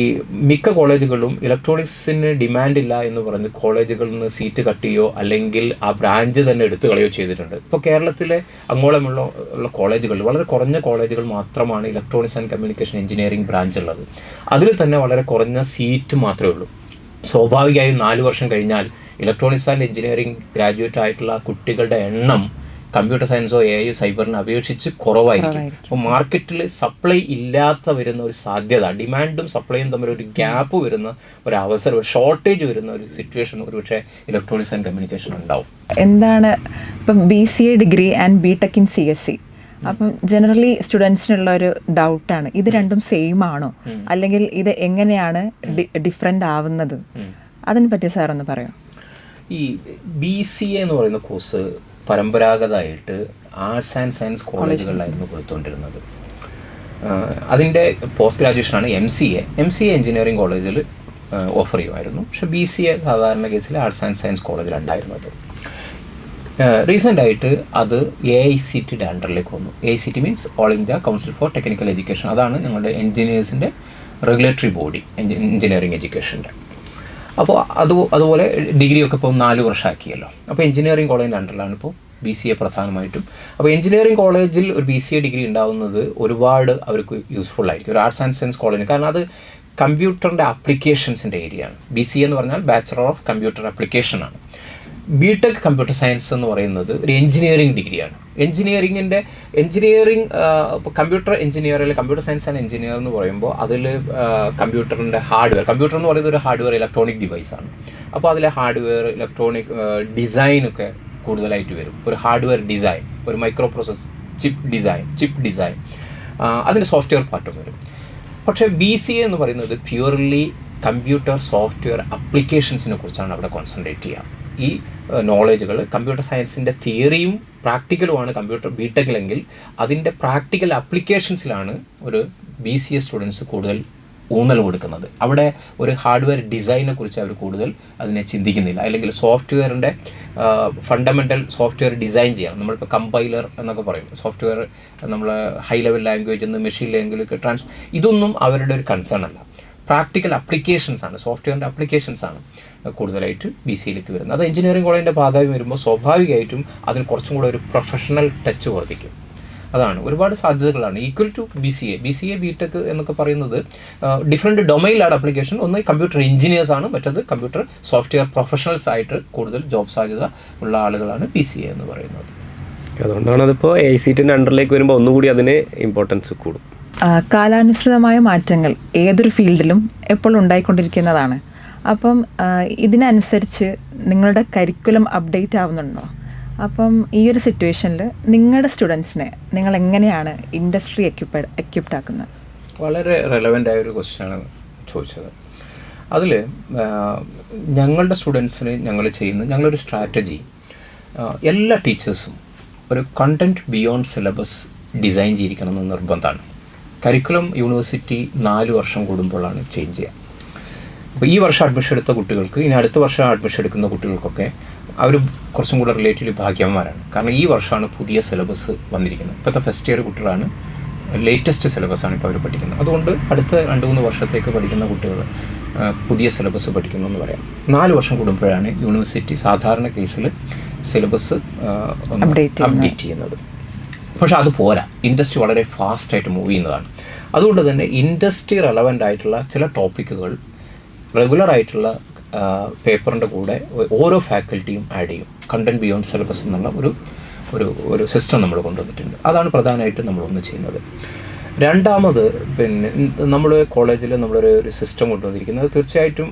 മിക്ക കോളേജുകളിലും ഇലക്ട്രോണിക്സിന് ഡിമാൻഡില്ല എന്ന് പറഞ്ഞ് കോളേജുകളിൽ നിന്ന് സീറ്റ് കട്ട് ചെയ്യുകയോ അല്ലെങ്കിൽ ആ ബ്രാഞ്ച് തന്നെ എടുത്തു കളയോ ചെയ്തിട്ടുണ്ട്. ഇപ്പോൾ കേരളത്തിലെ അങ്ങോളമുള്ള കോളേജുകളിൽ വളരെ കുറഞ്ഞ കോളേജുകൾ മാത്രമാണ് electronics and communication engineering branch ഉള്ളത്. അതിൽ തന്നെ വളരെ കുറഞ്ഞ സീറ്റ് മാത്രമേ ഉള്ളൂ. സ്വാഭാവികമായും 4 വർഷം കഴിഞ്ഞാൽ ഇലക്ട്രോണിക്സ് ആൻഡ് എഞ്ചിനീയറിംഗ് ഗ്രാജുവേറ്റ് ആയിട്ടുള്ള കുട്ടികളുടെ എണ്ണം കമ്പ്യൂട്ടർ സയൻസോ AI സൈബറിനെ അപേക്ഷിച്ച് കുറവായിരിക്കും. അപ്പോൾ മാർക്കറ്റിൽ സപ്ലൈ ഇല്ലാത്ത വരുന്ന ഒരു സാധ്യത, ഡിമാൻഡും സപ്ലൈയും തമ്മിൽ ഒരു ഗ്യാപ്പ് വരുന്ന ഒരു അവസരം, ഒരു ഷോർട്ടേജ് വരുന്ന ഒരു സിറ്റുവേഷൻ ഒരുപക്ഷെ ഇലക്ട്രോണിക്സ് ആൻഡ് കമ്മ്യൂണിക്കേഷൻ ഉണ്ടാവും. എന്താണ് ഇപ്പം BCA degree and BTech in CSE, അപ്പം ജനറലി സ്റ്റുഡൻസിനുള്ള ഒരു ഡൗട്ടാണ്, ഇത് രണ്ടും സെയിം ആണോ, അല്ലെങ്കിൽ ഇത് എങ്ങനെയാണ് ഡിഫറെൻ്റ് ആവുന്നത്? അതിനെ പറ്റി സാർ ഒന്ന് പറയാം. ഈ BCA എന്ന് പറയുന്ന കോഴ്സ് പരമ്പരാഗതമായിട്ട് ആർട്സ് ആൻഡ് സയൻസ് കോളേജുകളിലായിരുന്നു കൊടുത്തുകൊണ്ടിരുന്നത്. അതിൻ്റെ പോസ്റ്റ് ഗ്രാജുവേഷനാണ് MCA എഞ്ചിനീയറിംഗ് കോളേജിൽ ഓഫർ ചെയ്യുമായിരുന്നു. പക്ഷേ BCA സാധാരണ കേസിൽ ആർട്സ് ആൻഡ് സയൻസ് കോളേജിലുണ്ടായിരുന്നത്. റീസെൻ്റായിട്ട് അത് AICTയുടെ അണ്ടറിലേക്ക് വന്നു. AICT means All India Council for Technical Education. അതാണ് ഞങ്ങളുടെ എഞ്ചിനീയേഴ്സിൻ്റെ റെഗുലേറ്ററി ബോഡി, എഞ്ചിനീയറിംഗ് എഡ്യൂക്കേഷൻ്റെ. അപ്പോൾ അതുപോലെ ഡിഗ്രിയൊക്കെ ഇപ്പോൾ 4 വർഷമാക്കിയല്ലോ. അപ്പോൾ എഞ്ചിനീയറിംഗ് കോളേജിൻ്റെ അണ്ടറിലാണ് ഇപ്പോൾ BCA പ്രധാനമായിട്ടും. അപ്പോൾ എഞ്ചിനീയറിംഗ് കോളേജിൽ ഒരു BCA ഡിഗ്രി ഉണ്ടാകുന്നത് ഒരുപാട് അവർക്ക് യൂസ്ഫുൾ ആയിരിക്കും ഒരു ആർട്സ് ആൻഡ് സയൻസ് കോളേജിന്. കാരണം അത് കമ്പ്യൂട്ടറിൻ്റെ ആപ്ലിക്കേഷൻസിൻ്റെ ഏരിയയാണ്. BCA എന്ന് പറഞ്ഞാൽ ബാച്ചലർ ഓഫ് കമ്പ്യൂട്ടർ ആപ്ലിക്കേഷനാണ്. BTech കമ്പ്യൂട്ടർ സയൻസ് എന്ന് പറയുന്നത് ഒരു എഞ്ചിനീയറിംഗ് ഡിഗ്രിയാണ്. എഞ്ചിനീയറിംഗ് കമ്പ്യൂട്ടർ എഞ്ചിനീയർ അല്ലെങ്കിൽ കമ്പ്യൂട്ടർ സയൻസ് ആൻഡ് എഞ്ചിനീയർ എന്ന് പറയുമ്പോൾ അതിൽ കമ്പ്യൂട്ടറിൻ്റെ കമ്പ്യൂട്ടർ എന്ന് പറയുന്നത് ഒരു ഹാർഡ്വെയർ ഇലക്ട്രോണിക് ഡിവൈസാണ്. അപ്പോൾ അതിലെ ഹാർഡ്വെയർ ഇലക്ട്രോണിക് ഡിസൈനൊക്കെ കൂടുതലായിട്ട് വരും. ഒരു ഹാർഡ്വെയർ ഡിസൈൻ, ഒരു മൈക്രോ പ്രോസസ് ചിപ്പ് ഡിസൈൻ, അതിൻ്റെ സോഫ്റ്റ്വെയർ പാർട്ടും വരും. പക്ഷേ BCA എന്ന് പറയുന്നത് പ്യൂർലി കമ്പ്യൂട്ടർ സോഫ്റ്റ്വെയർ അപ്ലിക്കേഷൻസിനെ കുറിച്ചാണ് അവിടെ കോൺസെൻട്രേറ്റ് ചെയ്യുക. ഈ നോളേജുകൾ കമ്പ്യൂട്ടർ സയൻസിൻ്റെ തിയറിയും പ്രാക്ടിക്കലുമാണ് കമ്പ്യൂട്ടർ ബിടെക്കിലെങ്കിൽ അതിൻ്റെ പ്രാക്ടിക്കൽ ആപ്ലിക്കേഷൻസിലാണ് ഒരു BCA സ്റ്റുഡൻസ് കൂടുതൽ ഊന്നൽ കൊടുക്കുന്നത്. അവിടെ ഒരു ഹാർഡ്വെയർ ഡിസൈനെ കുറിച്ച് അവർ കൂടുതൽ അതിനെ ചിന്തിക്കുന്നില്ല. അല്ലെങ്കിൽ സോഫ്റ്റ്വെയറിൻ്റെ ഫണ്ടമെൻ്റൽ സോഫ്റ്റ്വെയർ ഡിസൈൻ ചെയ്യണം. നമ്മളിപ്പോൾ കമ്പൈലർ എന്നൊക്കെ പറയും, സോഫ്റ്റ്വെയർ നമ്മൾ ഹൈ ലെവൽ ലാംഗ്വേജ് എന്ന് മെഷീൻ ലാംഗ്വേജിലേക്ക് ഇതൊന്നും അവരുടെ ഒരു കൺസേൺ അല്ല. പ്രാക്ടിക്കൽ അപ്ലിക്കേഷൻസാണ്, സോഫ്റ്റ്വെയറിൻ്റെ അപ്ലിക്കേഷൻസാണ് കൂടുതലായിട്ട് BCAയിലേക്ക് വരുന്നത്. അത് എഞ്ചിനീയറിംഗ് കോളേജിൻ്റെ ഭാഗമായി വരുമ്പോൾ സ്വാഭാവികമായിട്ടും അതിന് കുറച്ചും കൂടെ ഒരു പ്രൊഫഷണൽ ടച്ച് വർദ്ധിക്കും. അതാണ് ഒരുപാട് സാധ്യതകളാണ്. ഈക്വൽ ടു BCA ബിടെക് എന്നൊക്കെ പറയുന്നത് ഡിഫറെൻറ്റ് ഡൊമൈനിലാണ് അപ്ലിക്കേഷൻ. ഒന്ന് കമ്പ്യൂട്ടർ എഞ്ചിനീയേഴ്സാണ്, മറ്റത് കമ്പ്യൂട്ടർ സോഫ്റ്റ്വെയർ പ്രൊഫഷണൽസ് ആയിട്ട് കൂടുതൽ ജോബ് സാധ്യത ഉള്ള ആളുകളാണ് BCA എന്ന് പറയുന്നത്. അതുകൊണ്ടാണ് അതിപ്പോൾ AICTEൻ്റെ അണ്ടറിലേക്ക് വരുമ്പോൾ ഒന്നുകൂടി അതിന് ഇമ്പോർട്ടൻസ് കൂടും. കാലാനുസൃതമായ മാറ്റങ്ങൾ ഏതൊരു ഫീൽഡിലും എപ്പോഴും ഉണ്ടായിക്കൊണ്ടിരിക്കുന്നതാണ്. അപ്പം ഇതിനനുസരിച്ച് നിങ്ങളുടെ കരിക്കുലം അപ്ഡേറ്റ് ആവുന്നുണ്ടോ? അപ്പം ഈ ഒരു സിറ്റുവേഷനിൽ നിങ്ങളുടെ സ്റ്റുഡൻസിനെ നിങ്ങൾ എങ്ങനെയാണ് ഇൻഡസ്ട്രി എക്യുപ്ഡ് ആക്കുന്നത്? വളരെ റെലവൻ്റ് ആയൊരു ക്വസ്റ്റ്യനാണ് ചോദിച്ചത്. അതിൽ ഞങ്ങളുടെ സ്റ്റുഡൻസിന് ഞങ്ങളൊരു സ്ട്രാറ്റജി, എല്ലാ ടീച്ചേഴ്സും ഒരു കണ്ടൻറ്റ് ബിയോണ്ട് സിലബസ് ഡിസൈൻ ചെയ്തിരിക്കണമെന്ന് നിർബന്ധമാണ്. കരിക്കുലം യൂണിവേഴ്സിറ്റി 4 വർഷം കൂടുമ്പോഴാണ് ചേഞ്ച് ചെയ്യുക. അപ്പോൾ ഈ വർഷം അഡ്മിഷൻ എടുത്ത കുട്ടികൾക്ക് ഇനി അടുത്ത വർഷം അഡ്മിഷൻ എടുക്കുന്ന കുട്ടികൾക്കൊക്കെ അവർ കുറച്ചും കൂടെ റിലേറ്റീവ്ലി ഭാഗ്യവാന്മാരാണ്. കാരണം ഈ വർഷമാണ് പുതിയ സിലബസ് വന്നിരിക്കുന്നത്. ഇപ്പോഴത്തെ ഫസ്റ്റ് ഇയർ കുട്ടികളാണ് ലേറ്റസ്റ്റ് സിലബസാണ് ഇപ്പോൾ അവർ പഠിക്കുന്നത്. അതുകൊണ്ട് അടുത്ത 2-3 വർഷത്തേക്ക് പഠിക്കുന്ന കുട്ടികൾ പുതിയ സിലബസ് പഠിക്കുന്നു എന്ന് പറയാം. 4 വർഷം കൂടുമ്പോഴാണ് യൂണിവേഴ്സിറ്റി സാധാരണ കേസിൽ സിലബസ് അപ്ഡേറ്റ് ചെയ്യുന്നത്. പക്ഷേ അത് പോരാ, ഇൻഡസ്ട്രി വളരെ ഫാസ്റ്റായിട്ട് മൂവ് ചെയ്യുന്നതാണ്. അതുകൊണ്ട് തന്നെ ഇൻഡസ്ട്രി റെലവൻ്റ് ആയിട്ടുള്ള ചില ടോപ്പിക്കുകൾ റെഗുലറായിട്ടുള്ള പേപ്പറിൻ്റെ കൂടെ ഓരോ ഫാക്കൽറ്റിയും ആഡ് ചെയ്യും. കണ്ടൻറ്റ് ബിയോണ്ട് സിലബസ് എന്നുള്ള ഒരു സിസ്റ്റം നമ്മൾ കൊണ്ടുവന്നിട്ടുണ്ട്. അതാണ് പ്രധാനമായിട്ടും നമ്മളൊന്ന് ചെയ്യുന്നത്. രണ്ടാമത് പിന്നെ നമ്മൾ കോളേജിൽ നമ്മളൊരു സിസ്റ്റം കൊണ്ടുവന്നിരിക്കുന്നത് തീർച്ചയായിട്ടും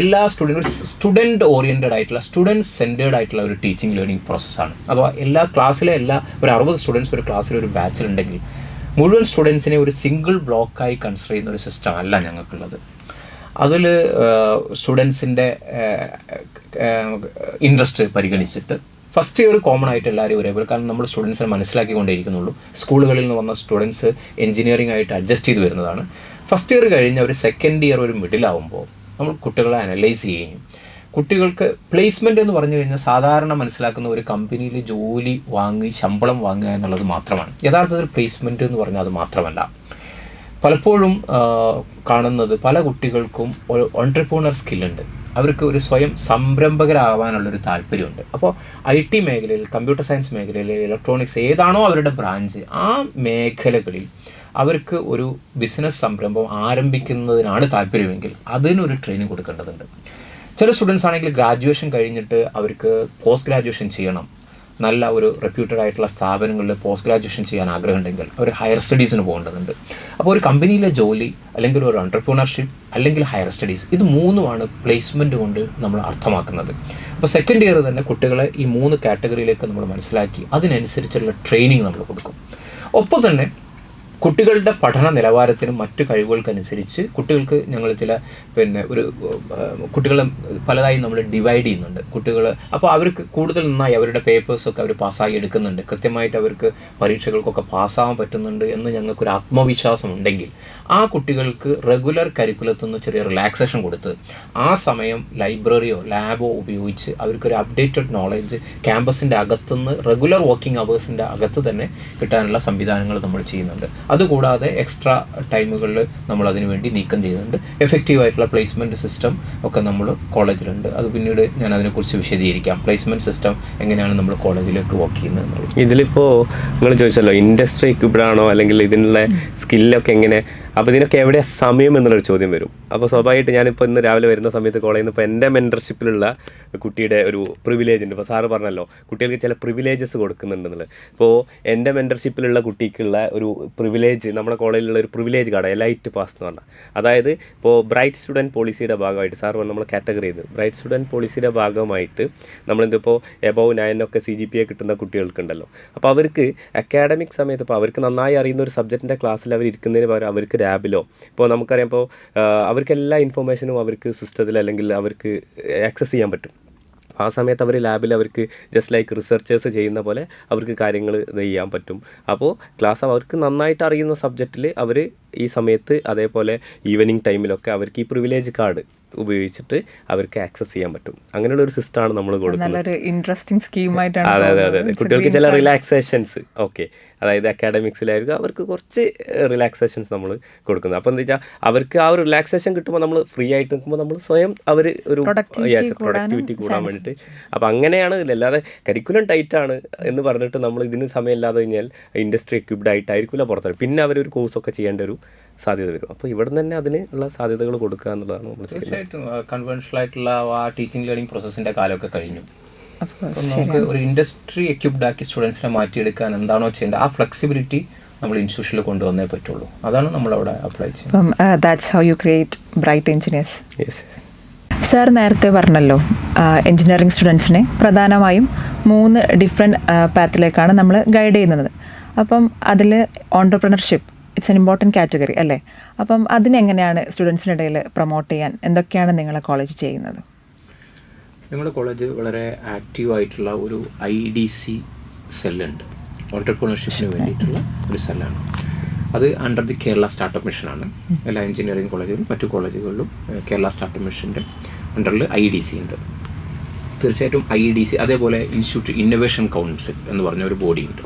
എല്ലാ സ്റ്റുഡൻറ്റ് ഓറിയൻറ്റഡ് ആയിട്ടുള്ള സ്റ്റുഡൻറ്റ് സെൻറ്റേർഡ് ആയിട്ടുള്ള ഒരു ടീച്ചിങ് ലേണിംഗ് പ്രോസസ്സാണ്. അഥവാ എല്ലാ ക്ലാസ്സിലെ ഒരു 60 സ്റ്റുഡൻസ് ഒരു ക്ലാസ്സിൽ ഒരു ബാച്ചിലുണ്ടെങ്കിൽ മുഴുവൻ സ്റ്റുഡൻസിനെ ഒരു സിംഗിൾ ബ്ലോക്കായി കൺസിഡർ ചെയ്യുന്ന ഒരു സിസ്റ്റം അല്ല ഞങ്ങൾക്കുള്ളത്. അതിൽ സ്റ്റുഡൻസിൻ്റെ ഇൻട്രസ്റ്റ് പരിഗണിച്ചിട്ട് ഫസ്റ്റ് ഇയർ കോമൺ ആയിട്ട് എല്ലാവരും ഒരേപോലെ, കാരണം നമ്മൾ സ്റ്റുഡൻസിനെ മനസ്സിലാക്കിക്കൊണ്ടേയിരിക്കുന്നുള്ളൂ. സ്കൂളുകളിൽ നിന്ന് വന്ന സ്റ്റുഡൻസ് എഞ്ചിനീയറിംഗ് ആയിട്ട് അഡ്ജസ്റ്റ് ചെയ്ത് വരുന്നതാണ്. ഫസ്റ്റ് ഇയർ കഴിഞ്ഞ് ഒരു സെക്കൻഡ് ഇയർ ഒരു മിഡിലാവുമ്പോൾ നമ്മൾ കുട്ടികളെ അനലൈസ് ചെയ്യും. കുട്ടികൾക്ക് പ്ലേസ്മെൻറ്റ് എന്ന് പറഞ്ഞു കഴിഞ്ഞാൽ സാധാരണ മനസ്സിലാക്കുന്ന ഒരു കമ്പനിയിൽ ജോലി വാങ്ങി ശമ്പളം വാങ്ങുക എന്നുള്ളത് മാത്രമാണ്. യഥാർത്ഥത്തിൽ പ്ലേസ്മെൻറ്റ് എന്ന് പറഞ്ഞാൽ അത് മാത്രമല്ല. പലപ്പോഴും കാണുന്നത് പല കുട്ടികൾക്കും ഒരു ഓൺട്രപ്രൂണർ സ്കില്ലുണ്ട്, അവർക്ക് ഒരു സ്വയം സംരംഭകരാകാനുള്ളൊരു താല്പര്യമുണ്ട്. അപ്പോൾ IT മേഖലയിൽ, കമ്പ്യൂട്ടർ സയൻസ് മേഖലയിൽ, ഇലക്ട്രോണിക്സ് ഏതാണോ അവരുടെ ബ്രാഞ്ച്, ആ മേഖലകളിൽ അവർക്ക് ഒരു ബിസിനസ് സംരംഭം ആരംഭിക്കുന്നതിനാണ് താല്പര്യമെങ്കിൽ അതിനൊരു ട്രെയിനിങ് കൊടുക്കേണ്ടതുണ്ട്. ചില സ്റ്റുഡൻസ് ആണെങ്കിൽ ഗ്രാജുവേഷൻ കഴിഞ്ഞിട്ട് അവർക്ക് പോസ്റ്റ് ഗ്രാജുവേഷൻ ചെയ്യണം, നല്ല ഒരു റെപ്യൂട്ടഡ് ആയിട്ടുള്ള സ്ഥാപനങ്ങളിൽ പോസ്റ്റ് ഗ്രാജുവേഷൻ ചെയ്യാൻ ആഗ്രഹമുണ്ടെങ്കിൽ അവർ ഹയർ സ്റ്റഡീസിന് പോകേണ്ടതുണ്ട്. അപ്പോൾ ഒരു കമ്പനിയിലെ ജോലി, അല്ലെങ്കിൽ ഒരു എൻ്റർപ്രണർഷിപ്പ്, അല്ലെങ്കിൽ ഹയർ സ്റ്റഡീസ്, ഇത് മൂന്നുമാണ് പ്ലേസ്മെൻറ്റ് കൊണ്ട് നമ്മൾ അർത്ഥമാക്കുന്നത്. അപ്പോൾ സെക്കൻഡ് ഇയർ തന്നെ കുട്ടികളെ ഈ 3 കാറ്റഗറിയിലേക്ക് നമ്മൾ മനസ്സിലാക്കി അതിനനുസരിച്ചുള്ള ട്രെയിനിങ് നമ്മൾ കൊടുക്കും. ഒപ്പം തന്നെ കുട്ടികളുടെ പഠന നിലവാരത്തിനും മറ്റു കഴിവുകൾക്കനുസരിച്ച് കുട്ടികൾക്ക് ഞങ്ങൾ ചില കുട്ടികളെ പലതായി നമ്മൾ ഡിവൈഡ് ചെയ്യുന്നുണ്ട്. കുട്ടികൾ അപ്പോൾ അവർക്ക് കൂടുതൽ നന്നായി അവരുടെ പേപ്പേഴ്സൊക്കെ അവർ പാസ്സായി എടുക്കുന്നുണ്ട്, കൃത്യമായിട്ട് അവർക്ക് പരീക്ഷകൾക്കൊക്കെ പാസ്സാകാൻ പറ്റുന്നുണ്ട് എന്ന് ഞങ്ങൾക്കൊരു ആത്മവിശ്വാസം ഉണ്ടെങ്കിൽ ആ കുട്ടികൾക്ക് റെഗുലർ കരിക്കുലത്തിൽ നിന്ന് ചെറിയ റിലാക്സേഷൻ കൊടുത്ത് ആ സമയം ലൈബ്രറിയോ ലാബോ ഉപയോഗിച്ച് അവർക്കൊരു അപ്ഡേറ്റഡ് നോളേജ് ക്യാമ്പസിൻ്റെ അകത്തുനിന്ന് റെഗുലർ വർക്കിംഗ് അവേഴ്സിൻ്റെ അകത്ത് തന്നെ കിട്ടാനുള്ള സംവിധാനങ്ങൾ നമ്മൾ ചെയ്യുന്നുണ്ട്. അതുകൂടാതെ എക്സ്ട്രാ ടൈമുകളിൽ നമ്മൾ അതിനു വേണ്ടി നീക്കം ചെയ്യുന്നുണ്ട്. എഫക്റ്റീവായിട്ടുള്ള പ്ലേസ്മെൻറ്റ് സിസ്റ്റം ഒക്കെ നമ്മൾ കോളേജിലുണ്ട്. അത് പിന്നീട് ഞാൻ അതിനെക്കുറിച്ച് വിശദീകരിക്കാം. പ്ലേസ്മെൻറ്റ് സിസ്റ്റം എങ്ങനെയാണ് നമ്മൾ കോളേജിലേക്ക് വർക്ക് ചെയ്യുന്നത് എന്നുള്ളത്. ഇതിലിപ്പോൾ നിങ്ങൾ ചോദിച്ചല്ലോ ഇൻഡസ്ട്രി എക്യുപ്ഡ് ആണോ അല്ലെങ്കിൽ ഇതിനുള്ള സ്കില്ലൊക്കെ എങ്ങനെ, അപ്പോൾ ഇതിനൊക്കെ എവിടെ സമയം എന്നുള്ളൊരു ചോദ്യം വരും. അപ്പോൾ സ്വാഭാവികമായിട്ട് ഞാനിപ്പോൾ ഇന്ന് രാവിലെ വരുന്ന സമയത്ത് കോളേജിൽ നിന്ന് ഇപ്പോൾ എൻ്റെ മെൻറ്റർഷിപ്പിലുള്ള കുട്ടിയുടെ ഒരു പ്രിവിലേജ് ഉണ്ട്. ഇപ്പോൾ സാറ് പറഞ്ഞല്ലോ കുട്ടികൾക്ക് ചില പ്രിവിലേജസ് കൊടുക്കുന്നുണ്ടെന്നുള്ളത്. ഇപ്പോൾ എൻ്റെ മെൻറ്റർഷിപ്പിലുള്ള കുട്ടിക്കുള്ള ഒരു പ്രിവിലേജ് നമ്മുടെ കോളേജിലുള്ള ഒരു പ്രിവിലേജ് കാർഡ് എലൈറ്റ് പാസ് എന്ന് പറഞ്ഞാൽ, അതായത് ഇപ്പോൾ ബ്രൈറ്റ് സ്റ്റുഡൻറ്റ് പോളിസിയുടെ ഭാഗമായിട്ട് സാർ നമ്മൾ കാറ്റഗറി ചെയ്ത് ബ്രൈറ്റ് സ്റ്റുഡൻറ്റ് പോളിസിയുടെ ഭാഗമായിട്ട് നമ്മളിതിപ്പോൾ എബവ് 9 CGPA കിട്ടുന്ന കുട്ടികൾക്കുണ്ടല്ലോ. അപ്പോൾ അവർക്ക് അക്കാഡമിക് സമയത്ത് ഇപ്പോൾ അവർക്ക് നന്നായി അറിയുന്ന ഒരു സബ്ജക്റ്റിൻ്റെ ക്ലാസ്സിൽ അവർ ഇരിക്കുന്നതിന് പകരം അവർക്ക് ലാബിലോ ഇപ്പോൾ നമുക്കറിയാം ഇപ്പോൾ അവർക്ക് എല്ലാ ഇൻഫർമേഷനും അവർക്ക് സിസ്റ്റത്തിൽ അല്ലെങ്കിൽ അവർക്ക് ആക്സസ് ചെയ്യാൻ പറ്റും. ആ സമയത്ത് അവർ ലാബിൽ അവർക്ക് ജസ്റ്റ് ലൈക്ക് റിസർച്ചേഴ്സ് ചെയ്യുന്ന പോലെ അവർക്ക് കാര്യങ്ങൾ ഇത് ചെയ്യാൻ പറ്റും. അപ്പോൾ ക്ലാസ് അവർക്ക് നന്നായിട്ട് അറിയുന്ന സബ്ജക്റ്റിൽ അവർ ഈ സമയത്ത് അതേപോലെ ഈവനിങ് ടൈമിലൊക്കെ അവർക്ക് ഈ പ്രിവിലേജ് കാർഡ് ഉപയോഗിച്ചിട്ട് അവർക്ക് ആക്സസ് ചെയ്യാൻ പറ്റും. അങ്ങനെയുള്ള ഒരു സിസ്റ്റമാണ് നമ്മൾ കൊടുക്കുന്നത്. നല്ലൊരു ഇൻട്രസ്റ്റിംഗ് സ്കീമായിട്ടാണ്. അതെ. കുട്ടികൾക്ക് ചില റിലാക്സേഷൻസ് അതായത് അക്കാഡമിക്സിലായിരിക്കും അവർക്ക് കുറച്ച് റിലാക്സേഷൻസ് നമ്മൾ കൊടുക്കുന്നത്. അപ്പോൾ എന്താ വെച്ചാൽ അവർക്ക് ആ ഒരു റിലാക്സേഷൻ കിട്ടുമ്പോൾ നമ്മൾ ഫ്രീ ആയിട്ട് നിൽക്കുമ്പോൾ നമ്മൾ സ്വയം അവർ ഒരു പ്രൊഡക്ടിവിറ്റി കൂടാൻ വേണ്ടിയിട്ട്. അപ്പോൾ അങ്ങനെയാണ് ഇതിലല്ലാതെ കരിക്കുലം ടൈറ്റാണ് എന്ന് പറഞ്ഞിട്ട് നമ്മൾ ഇതിന് സമയമില്ലാതെ കഴിഞ്ഞാൽ ഇൻഡസ്ട്രി എക്വിപ്ഡ് ആയിട്ടായിരിക്കില്ല പുറത്തു, പിന്നെ അവരൊരു കോഴ്സൊക്കെ ചെയ്യേണ്ട ഒരു സാധ്യത വരും. അപ്പോൾ ഇവിടെ തന്നെ അതിന് ഉള്ള സാധ്യതകൾ കൊടുക്കുക എന്നുള്ളതാണ് നമ്മൾ ചെയ്യുന്നത്. തീർച്ചയായിട്ടും കൺവെൻഷണൽ ആയിട്ടുള്ള ആ ടീച്ചിങ് ലേണിംഗ് പ്രോസസ്സിൻ്റെ കാലമൊക്കെ കഴിഞ്ഞു. നമുക്ക് ഒരു ഇൻഡസ്ട്രി എക്യുപ്ഡ് ആക്കി സ്റ്റുഡൻസിനെ മാറ്റിയെടുക്കാൻ എന്താണോ ചെയ്യേണ്ടത് ആ ഫ്ലെക്സിബിലിറ്റി നമ്മൾ ഇൻസ്റ്റിറ്റ്യൂഷനിൽ കൊണ്ടുവന്നേ പറ്റുള്ളൂ. അതാണ് നമ്മളവിടെ അപ്ലൈ ചെയ്യുന്നത്. That's how you create bright engineers. Sir നേരത്തെ പറഞ്ഞല്ലോ എഞ്ചിനീയറിംഗ് സ്റ്റുഡൻസിനെ പ്രധാനമായും 3 ഡിഫറെൻറ്റ് പാത്തിലേക്കാണ് നമ്മൾ ഗൈഡ് ചെയ്യുന്നത്. അപ്പം അതിൽ entrepreneurship it's an important category അല്ലേ? അപ്പം അതിനെങ്ങനെയാണ് സ്റ്റുഡൻസിനിടയിൽ പ്രൊമോട്ട് ചെയ്യാൻ എന്തൊക്കെയാണ് നിങ്ങളെ കോളേജ് ചെയ്യുന്നത്? ഞങ്ങളുടെ കോളേജ് വളരെ ആക്റ്റീവായിട്ടുള്ള ഒരു IDC സെല്ലുണ്ട്, ഓൺട്രപ്രണർഷിപ്പിന് വേണ്ടിയിട്ടുള്ള ഒരു സെല്ലാണ്. അത് അണ്ടർ ദി കേരള സ്റ്റാർട്ടപ്പ് മിഷനാണ്. എല്ലാ എഞ്ചിനീയറിംഗ് കോളേജുകളിലും മറ്റു കോളേജുകളിലും കേരള സ്റ്റാർട്ടപ്പ് മിഷൻ്റെ അണ്ടറിൽ IDC ഉണ്ട്. തീർച്ചയായിട്ടും IDC അതേപോലെ ഇൻസ്റ്റിറ്റ്യൂട്ട് ഇന്നൊവേഷൻ കൗൺസിൽ എന്ന് പറഞ്ഞ ഒരു ബോഡി ഉണ്ട്.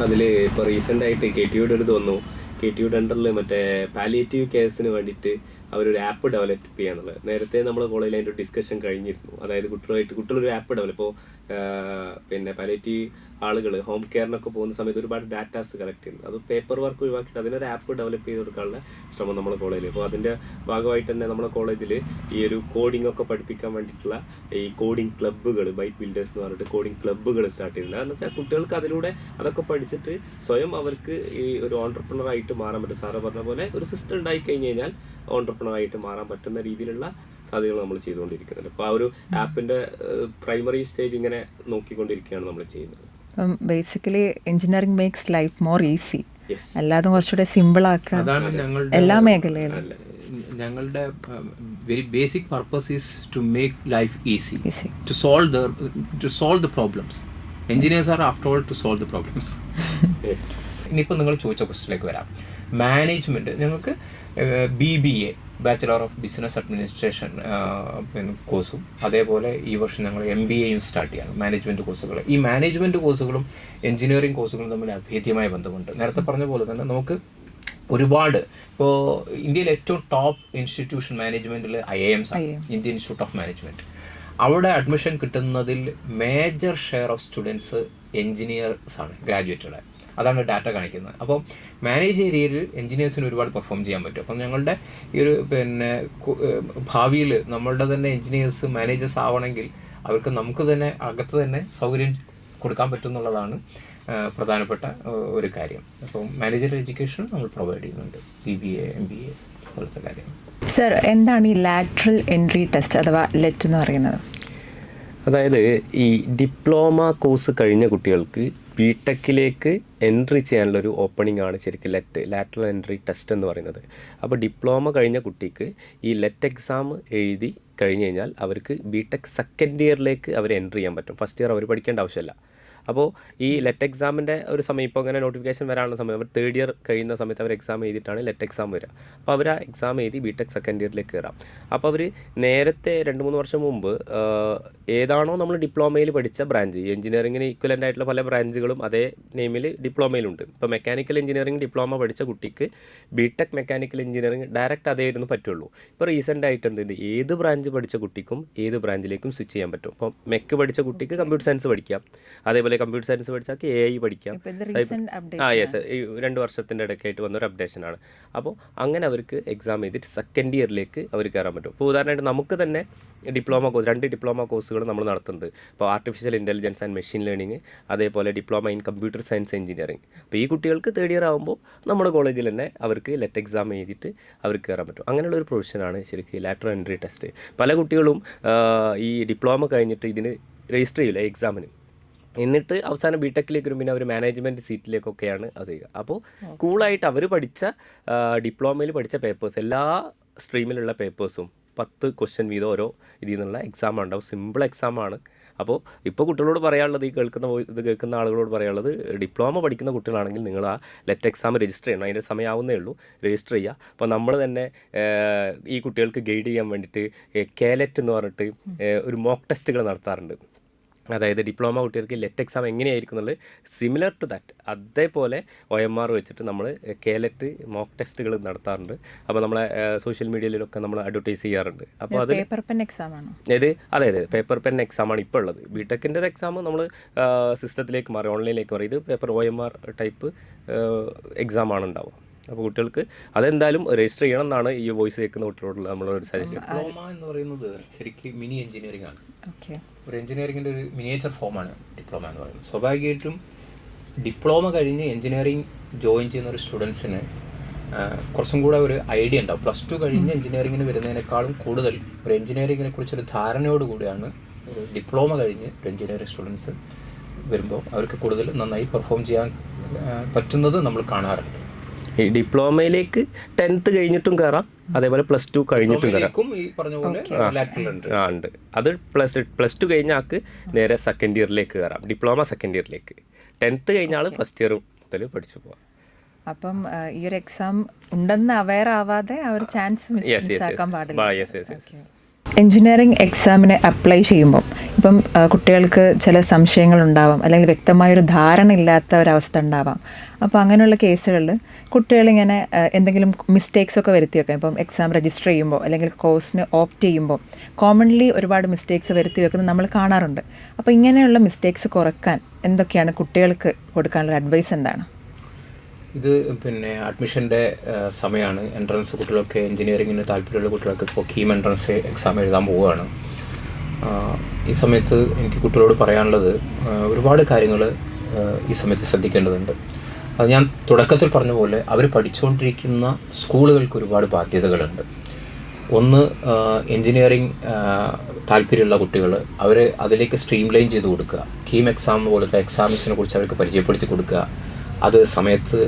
അതിൽ ഇപ്പോൾ റീസെൻ്റായിട്ട് KTUയുടെ ഒരു തോന്നുന്നു, KTUയുടെ അണ്ടറിൽ മറ്റേ പാലിയേറ്റീവ് കെയർസിന് വേണ്ടിയിട്ട് അവരൊരു ആപ്പ് ഡെവലപ്പ് ചെയ്യാന്നുള്ളത്. നേരത്തെ നമ്മൾ കോളേജിൽ അതിൻ്റെ ഡിസ്കഷൻ കഴിഞ്ഞിരുന്നു. അതായത് കുട്ടികളൊരു ആപ്പ് ഡെവലപ്പ്, ഇപ്പോൾ പിന്നെ പാലിയേറ്റീവ് ആളുകൾ ഹോം കെയറിനൊക്കെ പോകുന്ന സമയത്ത് ഒരുപാട് ഡാറ്റാസ് കളക്ട് ചെയ്യുന്നു. അത് പേപ്പർ വർക്ക് ഒഴിവാക്കിയിട്ട് അതിനൊരു ആപ്പ് ഡെവലപ്പ് ചെയ്ത് കൊടുക്കാനുള്ള ശ്രമം നമ്മുടെ കോളേജിൽ. അപ്പോൾ അതിൻ്റെ ഭാഗമായിട്ട് തന്നെ നമ്മുടെ കോളേജിൽ ഈ ഒരു കോഡിംഗ് ഒക്കെ പഠിപ്പിക്കാൻ വേണ്ടിയിട്ടുള്ള ഈ കോഡിംഗ് ക്ലബ്ബുകൾ, ബൈറ്റ് ബിൽഡേഴ്സ് എന്ന് പറഞ്ഞിട്ട് കോഡിംഗ് ക്ലബ്ബുകൾ സ്റ്റാർട്ട് ചെയ്യുന്നത്. എന്ന് വെച്ചാൽ കുട്ടികൾക്ക് അതിലൂടെ അതൊക്കെ പഠിച്ചിട്ട് സ്വയം അവർക്ക് ഈ ഒരു ഓൺട്രപ്രണർ ആയിട്ട് മാറാൻ പറ്റും. സാറ് പറഞ്ഞ പോലെ ഒരു സിസ്റ്റം ഉണ്ടായി കഴിഞ്ഞ് കഴിഞ്ഞാൽ ഓൺട്രപ്രണർ ആയിട്ട് മാറാൻ പറ്റുന്ന രീതിയിലുള്ള സാധ്യതകൾ നമ്മൾ ചെയ്തുകൊണ്ടിരിക്കുന്നുണ്ട്. അപ്പോൾ ആ ഒരു ആപ്പിൻ്റെ പ്രൈമറി സ്റ്റേജ് ഇങ്ങനെ നോക്കിക്കൊണ്ടിരിക്കുകയാണ് നമ്മൾ ചെയ്യുന്നത്. Basically engineering makes life more easy, അല്ലാതെ കുറച്ചുകൂടെ സിമ്പിൾ ആക്കുക എല്ലാ മേഖലയിലും. ഞങ്ങളുടെ very basic purpose is to make life easy, to solve the problems. Engineers are after all to solve the problems. ഇനിയിപ്പോൾ നിങ്ങൾ ചോദിച്ച ക്വസ്റ്റിലേക്ക് വരാം. മാനേജ്മെൻറ്റ് ഞങ്ങൾക്ക് BBA bachelor of business administration പിന്നെ കോഴ്സും അതേപോലെ ഈ വർഷം ഞങ്ങൾ MBAയും സ്റ്റാർട്ട് ചെയ്യാണ്, മാനേജ്മെൻറ്റ് കോഴ്സുകൾ. ഈ മാനേജ്മെൻറ്റ് കോഴ്സുകളും എഞ്ചിനീയറിംഗ് കോഴ്സുകളും തമ്മിൽ അഭേദ്യമായ ബന്ധമുണ്ട്. നേരത്തെ പറഞ്ഞ പോലെ തന്നെ നമുക്ക് ഒരുപാട് ഇപ്പോൾ ഇന്ത്യയിലെ ഏറ്റവും ടോപ്പ് ഇൻസ്റ്റിറ്റ്യൂഷൻ മാനേജ്മെൻറ്റിൽ IIMs ആണ്, ഇന്ത്യൻ ഇൻസ്റ്റിറ്റ്യൂട്ട് ഓഫ് മാനേജ്മെൻറ്റ്. അവിടെ അഡ്മിഷൻ കിട്ടുന്നതിൽ major share of students engineers ആണ്, ഗ്രാജുവേറ്റഡ്. അതാണ് ഡാറ്റ കാണിക്കുന്നത്. അപ്പോൾ മാനേജ് ഏരിയയിൽ എഞ്ചിനീയേഴ്സിന് ഒരുപാട് പെർഫോം ചെയ്യാൻ പറ്റും. അപ്പം ഞങ്ങളുടെ ഈ ഒരു പിന്നെ ഭാവിയിൽ നമ്മളുടെ തന്നെ എഞ്ചിനീയേഴ്സ് മാനേജേഴ്സ് ആവണമെങ്കിൽ അവർക്ക് നമുക്ക് തന്നെ അകത്ത് തന്നെ സൗകര്യം കൊടുക്കാൻ പറ്റും എന്നുള്ളതാണ് പ്രധാനപ്പെട്ട ഒരു കാര്യം. അപ്പം മാനേജർ എഡ്യൂക്കേഷൻ നമ്മൾ പ്രൊവൈഡ് ചെയ്യുന്നുണ്ട്, BBA MBA പോലത്തെ കാര്യം. സർ, എന്താണ് ഈ ലാറ്ററൽ എൻട്രി ടെസ്റ്റ് അഥവാ ലെറ്റ് എന്ന് പറയുന്നത്? അതായത് ഈ ഡിപ്ലോമ കോഴ്സ് കഴിഞ്ഞ കുട്ടികൾക്ക് BTechലേക്ക് എൻട്രി ചെയ്യാനുള്ളൊരു ഓപ്പണിംഗ് ആണ് ശരിക്കും ലാറ്ററൽ എൻട്രി ടെസ്റ്റ് എന്ന് പറയുന്നത്. അപ്പോൾ ഡിപ്ലോമ കഴിഞ്ഞ കുട്ടിക്ക് ഈ ലെറ്റ് എക്സാം എഴുതി കഴിഞ്ഞ് കഴിഞ്ഞാൽ അവർക്ക് BTech സെക്കൻഡ് ഇയറിലേക്ക് അവർ എൻട്രി ചെയ്യാൻ പറ്റും. ഫസ്റ്റ് ഇയർ അവർ പഠിക്കേണ്ട ആവശ്യമില്ല. അപ്പോൾ ഈ ലെറ്റ് എക്സാമിൻ്റെ ഒരു സമയം ഇപ്പോൾ അങ്ങനെ നോട്ടിഫിക്കേഷൻ വരാനുള്ള സമയം അവർ തേർഡ് ഇയർ കഴിയുന്ന സമയത്ത് അവർ എക്സാം എഴുതിയിട്ടാണ് ലെറ്റ് എക്സാം വരിക. അപ്പോൾ അവർ ആ എക്സാം എഴുതി BTech സെക്കൻഡ് ഇയറിലേക്ക് കയറാം. അപ്പോൾ അവർ നേരത്തെ 2-3 വർഷം മുമ്പ് ഏതാണോ നമ്മൾ ഡിപ്ലോമയിൽ പഠിച്ച ബ്രാഞ്ച്, എഞ്ചിനീയറിങ്ങിന് ഈക്വലൻ്റ് ആയിട്ടുള്ള പല ബ്രാഞ്ചുകളും അതേ നെയിമിൽ ഡിപ്ലോമയിലുണ്ട്. ഇപ്പോൾ മെക്കാനിക്കൽ എഞ്ചിനീയറിംഗ് ഡിപ്ലോമ പഠിച്ച കുട്ടിക്ക് BTech മെക്കാനിക്കൽ എഞ്ചിനീയറിംഗ് ഡയറക്റ്റ് അതേയിരുന്നു പറ്റുള്ളൂ. ഇപ്പോൾ റീസെൻ്റ് ആയിട്ട് എന്ത് ഏത് ബ്രാഞ്ച് പഠിച്ച കുട്ടിക്കും ഏത് ബ്രാഞ്ചിലേക്കും സ്വിച്ച് ചെയ്യാൻ പറ്റും. ഇപ്പോൾ മെക്ക് പഠിച്ച കുട്ടിക്ക് കമ്പ്യൂട്ടർ സയൻസ് പഠിക്കാം, അതേപോലെ കമ്പ്യൂട്ടർ സയൻസ് പഠിച്ചാൽ AI പഠിക്കാം. യെസ്, ഈ 2 വർഷത്തിൻ്റെ ഇടയ്ക്കായിട്ട് വന്നൊരു അപ്ഡേഷനാണ്. അപ്പോൾ അങ്ങനെ അവർക്ക് എക്സാം ചെയ്തിട്ട് സെക്കൻഡ് ഇയറിലേക്ക് അവർ കയറാൻ പറ്റും. ഇപ്പോൾ ഉദാഹരണമായിട്ട് നമുക്ക് തന്നെ ഡിപ്ലോമ കോഴ്സ് 2 ഡിപ്ലോമ കോഴ്സുകൾ നമ്മൾ നടത്തുന്നത്. ഇപ്പോൾ artificial intelligence and machine learning, അതേപോലെ diploma in computer science engineering. അപ്പോൾ ഈ കുട്ടികൾക്ക് തേർഡ് ഇയർ ആകുമ്പോൾ നമ്മുടെ കോളേജിൽ തന്നെ അവർക്ക് ലെറ്റ് എക്സാം എഴുതിയിട്ട് അവർക്ക് കയറാൻ പറ്റും. അങ്ങനെയുള്ള ഒരു പ്രൊവിഷനാണ് ശരിക്കും ലാറ്ററൽ എൻട്രി ടെസ്റ്റ്. പല കുട്ടികളും ഈ ഡിപ്ലോമ കഴിഞ്ഞിട്ട് ഇതിന് രജിസ്റ്റർ ചെയ്യില്ല എക്സാമിന്, എന്നിട്ട് അവസാനം BTechലേക്ക് വരും, പിന്നെ അവർ മാനേജ്മെൻറ്റ് സീറ്റിലേക്കൊക്കെയാണ് അത് ചെയ്യുക. അപ്പോൾ കൂളായിട്ട് അവർ പഠിച്ച ഡിപ്ലോമയിൽ പഠിച്ച പേപ്പേഴ്സ്, എല്ലാ സ്ട്രീമിലുള്ള പേപ്പേഴ്സും 10 ക്വസ്റ്റ്യൻ വീതം ഓരോ ഇതിൽ നിന്നുള്ള എക്സാം ഉണ്ടാവും. സിമ്പിൾ എക്സാമാണ്. അപ്പോൾ ഇപ്പോൾ കുട്ടികളോട് പറയാനുള്ളത്, ഈ ഇത് കേൾക്കുന്ന ആളുകളോട് പറയാനുള്ളത്, ഡിപ്ലോമ പഠിക്കുന്ന കുട്ടികളാണെങ്കിൽ നിങ്ങൾ ആ ലെറ്റ് എക്സാം രജിസ്റ്റർ ചെയ്യണം. അതിൻ്റെ സമയമാവുന്നേ ഉള്ളൂ, രജിസ്റ്റർ ചെയ്യുക. അപ്പോൾ നമ്മൾ തന്നെ ഈ കുട്ടികൾക്ക് ഗൈഡ് ചെയ്യാൻ വേണ്ടിയിട്ട് കേലറ്റ് എന്ന് പറഞ്ഞിട്ട് ഒരു മോക്ക് ടെസ്റ്റുകൾ നടത്താറുണ്ട്. അതായത് ഡിപ്ലോമ കുട്ടികൾക്ക് ലെറ്റ് എക്സാം എങ്ങനെയായിരിക്കും എന്നുള്ളത് സിമിലർ ടു ദാറ്റ് അതേപോലെ OMR വെച്ചിട്ട് നമ്മൾ കേലറ്റ് മോക്ക് ടെസ്റ്റുകൾ നടത്താറുണ്ട്. അപ്പോൾ നമ്മളെ സോഷ്യൽ മീഡിയയിലൊക്കെ നമ്മൾ അഡ്വർടൈസ് ചെയ്യാറുണ്ട്. അപ്പോൾ അത് പേപ്പർ പെൻ എക്സാം ആണോ? അതെ പേപ്പർ പെൻ എക്സാമാണ് ഇപ്പോൾ ഉള്ളത്. ബിടെക്കിൻ്റെ എക്സാം നമ്മൾ സിസ്റ്റത്തിലേക്ക് മാറി, ഓൺലൈനിലേക്ക് മാറി. ഇത് പേപ്പർ OMR ടൈപ്പ് എക്സാമാണ് ഉണ്ടാവുക. അപ്പോൾ കുട്ടികൾക്ക് അതെന്തായാലും രജിസ്റ്റർ ചെയ്യണം എന്നാണ് ഈ വോയിസ് കേൾക്കുന്ന കുട്ടികളോടുള്ള നമ്മളൊരു സജഷൻ. ഡിപ്ലോമ എന്ന് പറയുന്നത് ശരിക്കും മിനി എഞ്ചിനീയറിംഗ് ആണ്. ഒരു എഞ്ചിനീയറിംഗിൻ്റെ ഒരു മിനിയേച്ചർ ഫോമാണ് ഡിപ്ലോമ എന്ന് പറയുന്നത്. സ്വാഭാവികമായിട്ടും ഡിപ്ലോമ കഴിഞ്ഞ് എഞ്ചിനീയറിംഗ് ജോയിൻ ചെയ്യുന്ന ഒരു സ്റ്റുഡൻസിന് കുറച്ചും കൂടെ ഒരു ഐഡിയ ഉണ്ടാവും. +2 കഴിഞ്ഞ് എഞ്ചിനീയറിംഗിന് വരുന്നതിനേക്കാളും കൂടുതൽ ഒരു എഞ്ചിനീയറിംഗിനെ കുറിച്ചൊരു ധാരണയോട് കൂടിയാണ് ഒരു ഡിപ്ലോമ കഴിഞ്ഞ് ഒരു എഞ്ചിനീയറിംഗ് സ്റ്റുഡൻസ് വരുമ്പോൾ അവർക്ക് കൂടുതൽ നന്നായി പെർഫോം ചെയ്യാൻ പറ്റുന്നത് നമ്മൾ കാണാറുണ്ട്. ഈ ഡിപ്ലോമയിലേക്ക് 10th കഴിഞ്ഞിട്ടും കയറാം, അതേപോലെ +2 കഴിഞ്ഞിട്ടും കയറാം. ഉണ്ട്. അത് +2 കഴിഞ്ഞ ആൾക്ക് നേരെ സെക്കൻഡ് ഇയറിലേക്ക് കയറാം, ഡിപ്ലോമ സെക്കൻഡ് ഇയറിലേക്ക്. 10th കഴിഞ്ഞ ആൾ ഫസ്റ്റ് ഇയർ മുതൽ പഠിച്ചു പോവാം. അപ്പം ഈ ഒരു എക്സാം ഉണ്ടെന്ന് അവെയർ ആവാതെ ആ ഒരു ചാൻസ് മിസ്സാക്കാൻ പാടില്ല. എഞ്ചിനീയറിംഗ് എക്സാമിന് അപ്ലൈ ചെയ്യുമ്പോൾ ഇപ്പം കുട്ടികൾക്ക് ചില സംശയങ്ങളുണ്ടാവാം, അല്ലെങ്കിൽ വ്യക്തമായൊരു ധാരണ ഇല്ലാത്ത ഒരവസ്ഥ ഉണ്ടാവാം. അപ്പോൾ അങ്ങനെയുള്ള കേസുകളിൽ കുട്ടികളിങ്ങനെ എന്തെങ്കിലും മിസ്റ്റേക്സൊക്കെ വരുത്തി വെക്കാം. ഇപ്പം എക്സാം രജിസ്റ്റർ ചെയ്യുമ്പോൾ അല്ലെങ്കിൽ കോഴ്സിന് ഓപ്റ്റ് ചെയ്യുമ്പോൾ കോമൺലി ഒരുപാട് മിസ്റ്റേക്സ് വരുത്തി വെക്കുന്നത് നമ്മൾ കാണാറുണ്ട്. അപ്പോൾ ഇങ്ങനെയുള്ള മിസ്റ്റേക്സ് കുറയ്ക്കാൻ എന്തൊക്കെയാണ് കുട്ടികൾക്ക് കൊടുക്കാനുള്ള അഡ്വൈസ് എന്താണ്? ഇത് അഡ്മിഷൻ്റെ സമയമാണ്. എൻട്രൻസ് കുട്ടികളൊക്കെ എഞ്ചിനീയറിങ്ങിന് താല്പര്യമുള്ള കുട്ടികൾക്ക് ഇപ്പോൾ കീം എൻട്രൻസ് എക്സാം എഴുതാൻ പോവുകയാണ്. ഈ സമയത്ത് എനിക്ക് കുട്ടികളോട് പറയാനുള്ളത്, ഒരുപാട് കാര്യങ്ങൾ ഈ സമയത്ത് ശ്രദ്ധിക്കേണ്ടതുണ്ട്. അത് ഞാൻ തുടക്കത്തിൽ പറഞ്ഞ പോലെ അവർ പഠിച്ചുകൊണ്ടിരിക്കുന്ന സ്കൂളുകൾക്ക് ഒരുപാട് ബാധ്യതകളുണ്ട്. ഒന്ന്, എൻജിനീയറിങ് താല്പര്യമുള്ള കുട്ടികൾ അവരെ അതിലേക്ക് സ്ട്രീം ലൈൻ ചെയ്ത് കൊടുക്കുക. കീം എക്സാം പോലത്തെ എക്സാമിനെ കുറിച്ച് അവർക്ക് പരിചയപ്പെടുത്തി കൊടുക്കുക. അത് സമയത്ത്